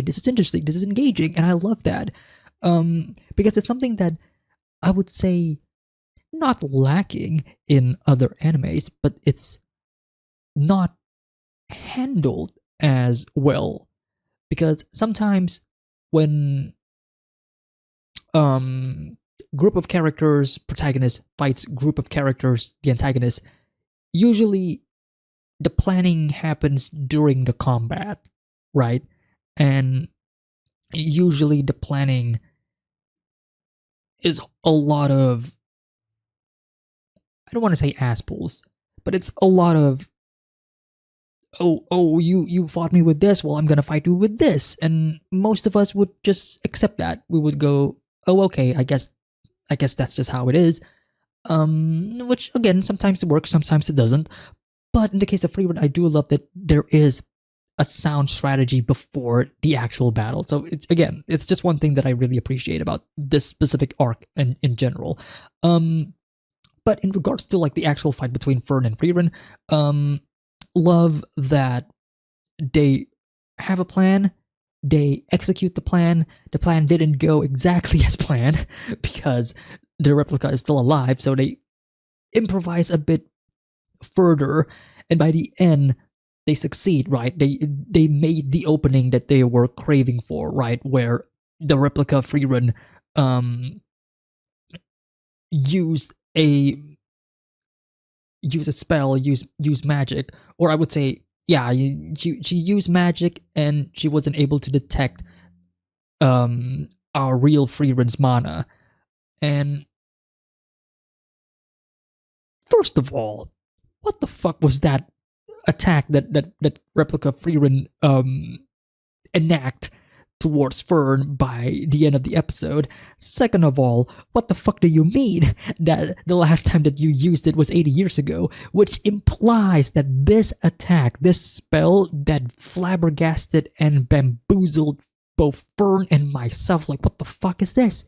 this is interesting, this is engaging, and I love that. Because it's something that I would say not lacking in other animes, but it's not handled as well. Because sometimes when group of characters, protagonist fights group of characters, the antagonist, usually the planning happens during the combat, right? And usually the planning is a lot of, I don't want to say ass pulls, but it's a lot of, you fought me with this, well, I'm gonna fight you with this. And most of us would just accept that. We would go, oh, okay, I guess that's just how it is. Which again, sometimes it works, sometimes it doesn't. But in the case of Frieren, I do love that there is a sound strategy before the actual battle. So it's just one thing that I really appreciate about this specific arc in general. But in regards to like the actual fight between Fern and Frieren, love that they have a plan. They execute the plan. The plan didn't go exactly as planned because the replica is still alive, so they improvise a bit further, and by the end, they succeed, right? They made the opening that they were craving for, right? Where the replica Frieren used a spell, use magic, or I would say, yeah, she used magic and she wasn't able to detect our real Frieren's mana. And first of all, what the fuck was that attack that replica Frieren enact towards Fern by the end of the episode? Second of all, what the fuck do you mean that the last time that you used it was 80 years ago? Which implies that this attack, this spell that flabbergasted and bamboozled both Fern and myself, like, what the fuck is this?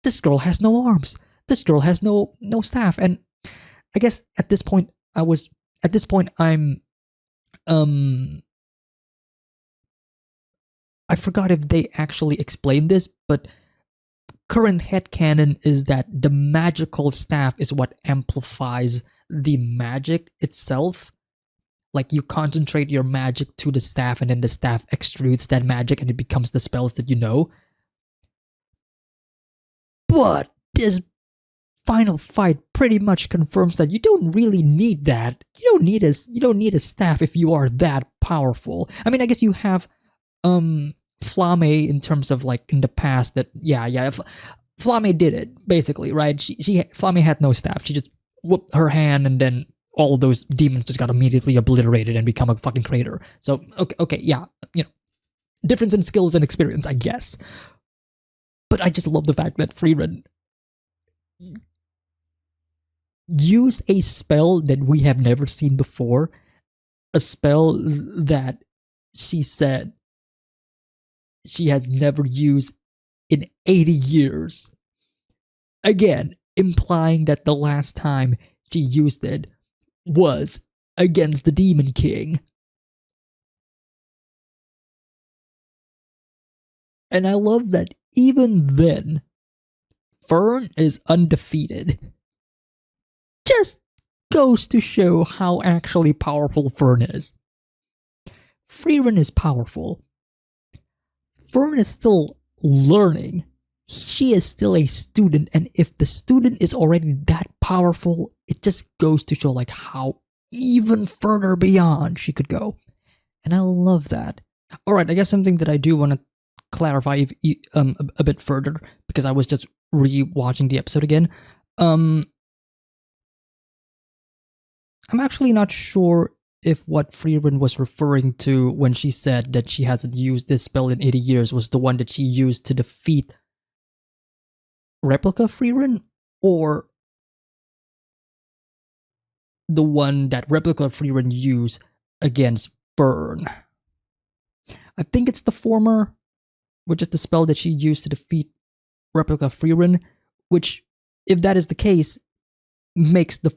This girl has no arms. This girl has no staff. And I guess at this point, I'm I forgot if they actually explained this, but current headcanon is that the magical staff is what amplifies the magic itself. Like, you concentrate your magic to the staff, and then the staff extrudes that magic and it becomes the spells that you know. But this final fight pretty much confirms that you don't really need that. You don't need a staff if you are that powerful. I mean, I guess you have Flame in terms of like in the past that Flame did it basically, right? Flame had no staff. She just whooped her hand and then all those demons just got immediately obliterated and become a fucking crater. So okay, yeah, difference in skills and experience, I guess. But I just love the fact that Frieren used a spell that we have never seen before, a spell that she said she has never used in 80 years. Again, implying that the last time she used it was against the Demon King. And I love that even then, Fern is undefeated. Just goes to show how actually powerful Fern is. Frieren is powerful. Fern is still learning. She is still a student, and if the student is already that powerful, it just goes to show like how even further beyond she could go. And I love that. Alright, I guess something that I do want to clarify a bit further, because I was just re-watching the episode again. I'm actually not sure if what Frieren was referring to when she said that she hasn't used this spell in 80 years was the one that she used to defeat Replica Frieren, or the one that Replica Frieren used against Fern. I think it's the former, which is the spell that she used to defeat Replica Frieren, which, if that is the case, makes the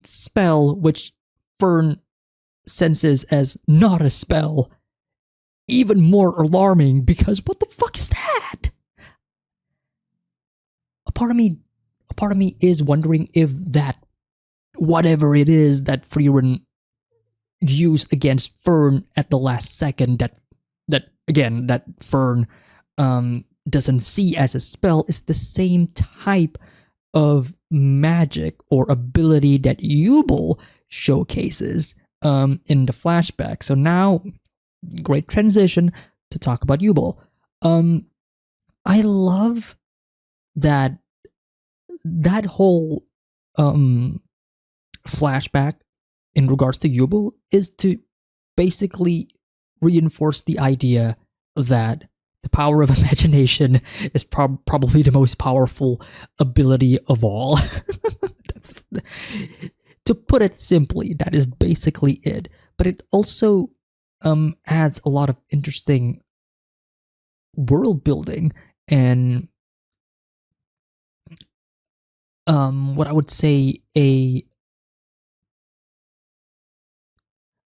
spell which Fern senses as not a spell even more alarming, because what the fuck is that? A part of me is wondering if that, whatever it is that Frieren used against Fern at the last second, that Fern doesn't see as a spell, is the same type of magic or ability that Yubel showcases in the flashback. So now, great transition to talk about Yubel. I love that whole flashback in regards to Yubel is to basically reinforce the idea that the power of imagination is probably the most powerful ability of all. To put it simply, that is basically it. But it also adds a lot of interesting world building and what I would say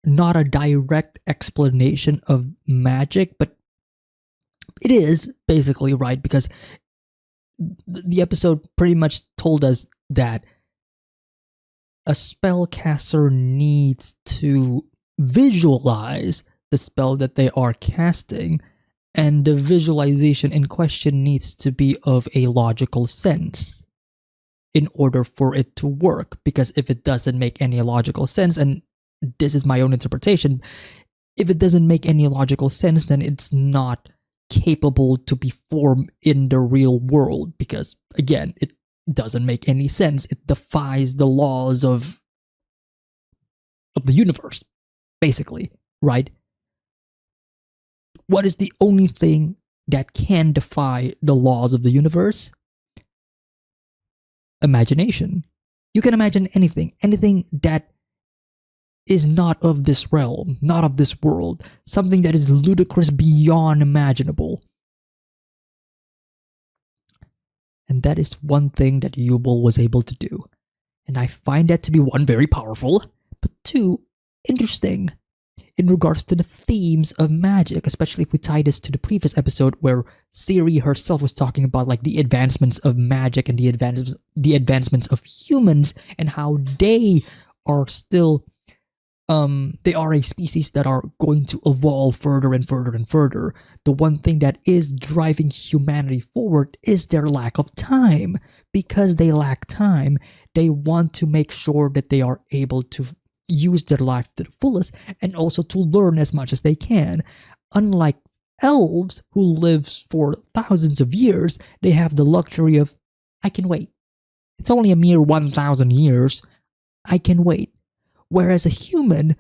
not a direct explanation of magic, but it is basically, right, because the episode pretty much told us that a spellcaster needs to visualize the spell that they are casting, and the visualization in question needs to be of a logical sense in order for it to work. Because if it doesn't make any logical sense, and this is my own interpretation, if it doesn't make any logical sense, then it's not capable to be formed in the real world, because again, it doesn't make any sense. It defies the laws of the universe, basically, right? What is the only thing that can defy the laws of the universe? Imagination. You can imagine anything that is not of this realm, not of this world, something that is ludicrous beyond imaginable. And that is one thing that Yubel was able to do. And I find that to be, one, very powerful, but two, interesting in regards to the themes of magic, especially if we tie this to the previous episode where Siri herself was talking about like the advancements of magic and the advancements of humans, and how they are still they are a species that are going to evolve further and further and further. The one thing that is driving humanity forward is their lack of time. Because they lack time, they want to make sure that they are able to use their life to the fullest and also to learn as much as they can. Unlike elves who live for thousands of years, they have the luxury of, I can wait. It's only a mere 1,000 years. I can wait. Whereas a human,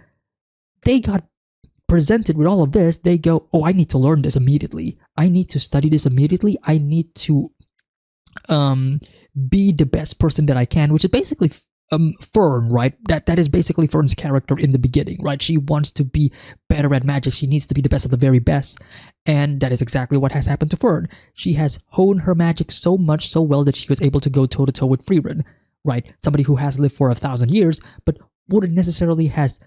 they got presented with all of this, they go, oh, I need to learn this immediately. I need to study this immediately. I need to be the best person that I can, which is basically Fern, right? That is basically Fern's character in the beginning, right? She wants to be better at magic. She needs to be the best of the very best. And that is exactly what has happened to Fern. She has honed her magic so much, so well, that she was able to go toe-to-toe with Frieren, right? Somebody who has lived for 1,000 years, but wouldn't necessarily has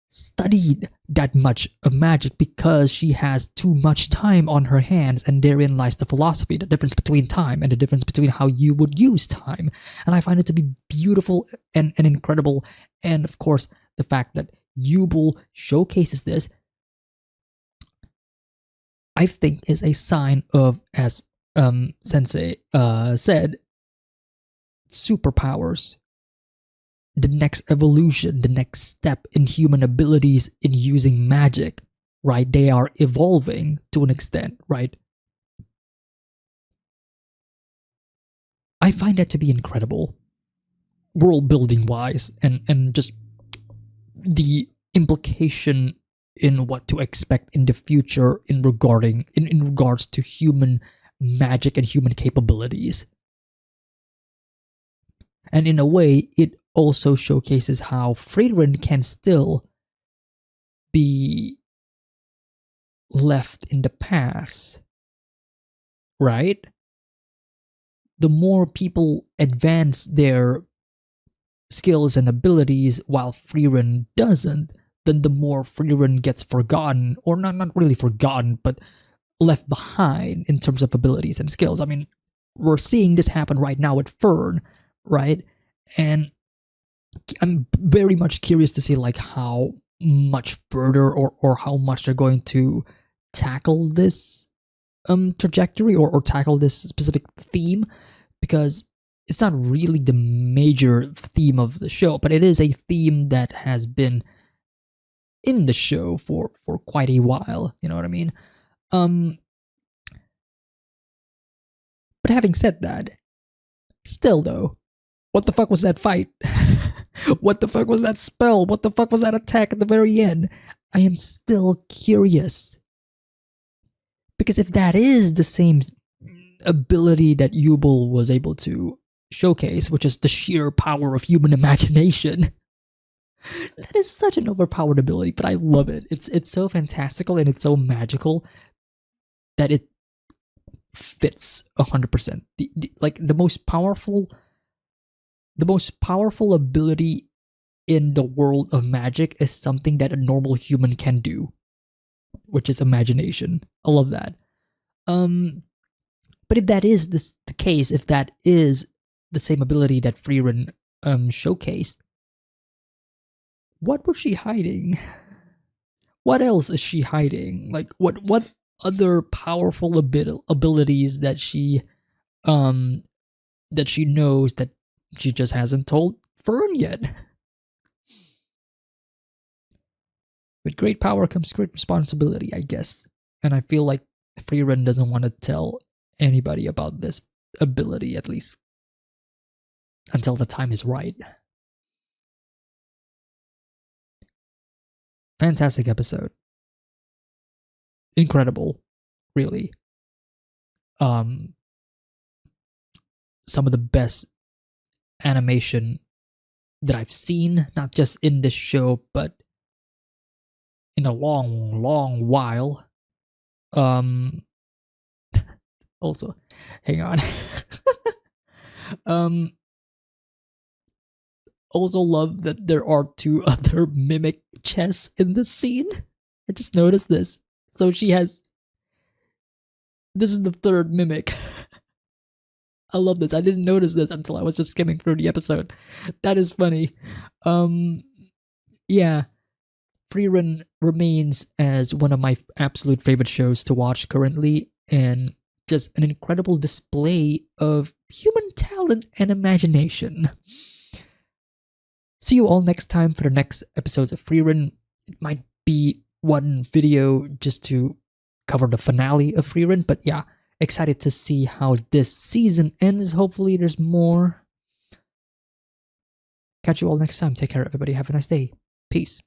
studied that much of magic because she has too much time on her hands, and therein lies the philosophy, the difference between time and the difference between how you would use time. And I find it to be beautiful and incredible, and of course the fact that Yubel showcases this, I think, is a sign of, as Sensei said, superpowers. The next evolution, the next step in human abilities in using magic, right? They are evolving to an extent, right? I find that to be incredible, world building wise, and just the implication in what to expect in the future in regards to human magic and human capabilities. And in a way, it also showcases how Frieren can still be left in the past, right? The more people advance their skills and abilities while Frieren doesn't, then the more Frieren gets forgotten, or not really forgotten, but left behind in terms of abilities and skills. I mean, we're seeing this happen right now with Fern, right? And I'm very much curious to see like how much further or how much they're going to tackle this trajectory or tackle this specific theme, because it's not really the major theme of the show, but it is a theme that has been in the show for quite a while, you know what I mean? But having said that, still though, what the fuck was that fight? What the fuck was that spell? What the fuck was that attack at the very end? I am still curious. Because if that is the same ability that Yubel was able to showcase, which is the sheer power of human imagination, that is such an overpowered ability, but I love it. It's so fantastical and it's so magical that it fits 100%. The most powerful ability in the world of magic is something that a normal human can do, which is imagination. I love that. But if that is the case, if that is the same ability that Frieren showcased, what was she hiding? What else is she hiding? Like what other powerful abilities that she knows that she just hasn't told Fern yet? With great power comes great responsibility, I guess. And I feel like Frieren doesn't want to tell anybody about this ability, at least until the time is right. Fantastic episode. Incredible, really. Some of the best animation that I've seen, not just in this show, but in a long while. Also, hang on. Also love that there are 2 other mimic chests in this scene. I just noticed this. So this is the 3rd mimic. I love this. I didn't notice this until I was just skimming through the episode. That is funny. Yeah. Frieren remains as one of my absolute favorite shows to watch currently, and just an incredible display of human talent and imagination. See you all next time for the next episodes of Frieren. It might be one video just to cover the finale of Frieren, but yeah, excited to see how this season ends. Hopefully there's more. Catch you all next time. Take care, everybody. Have a nice day. Peace.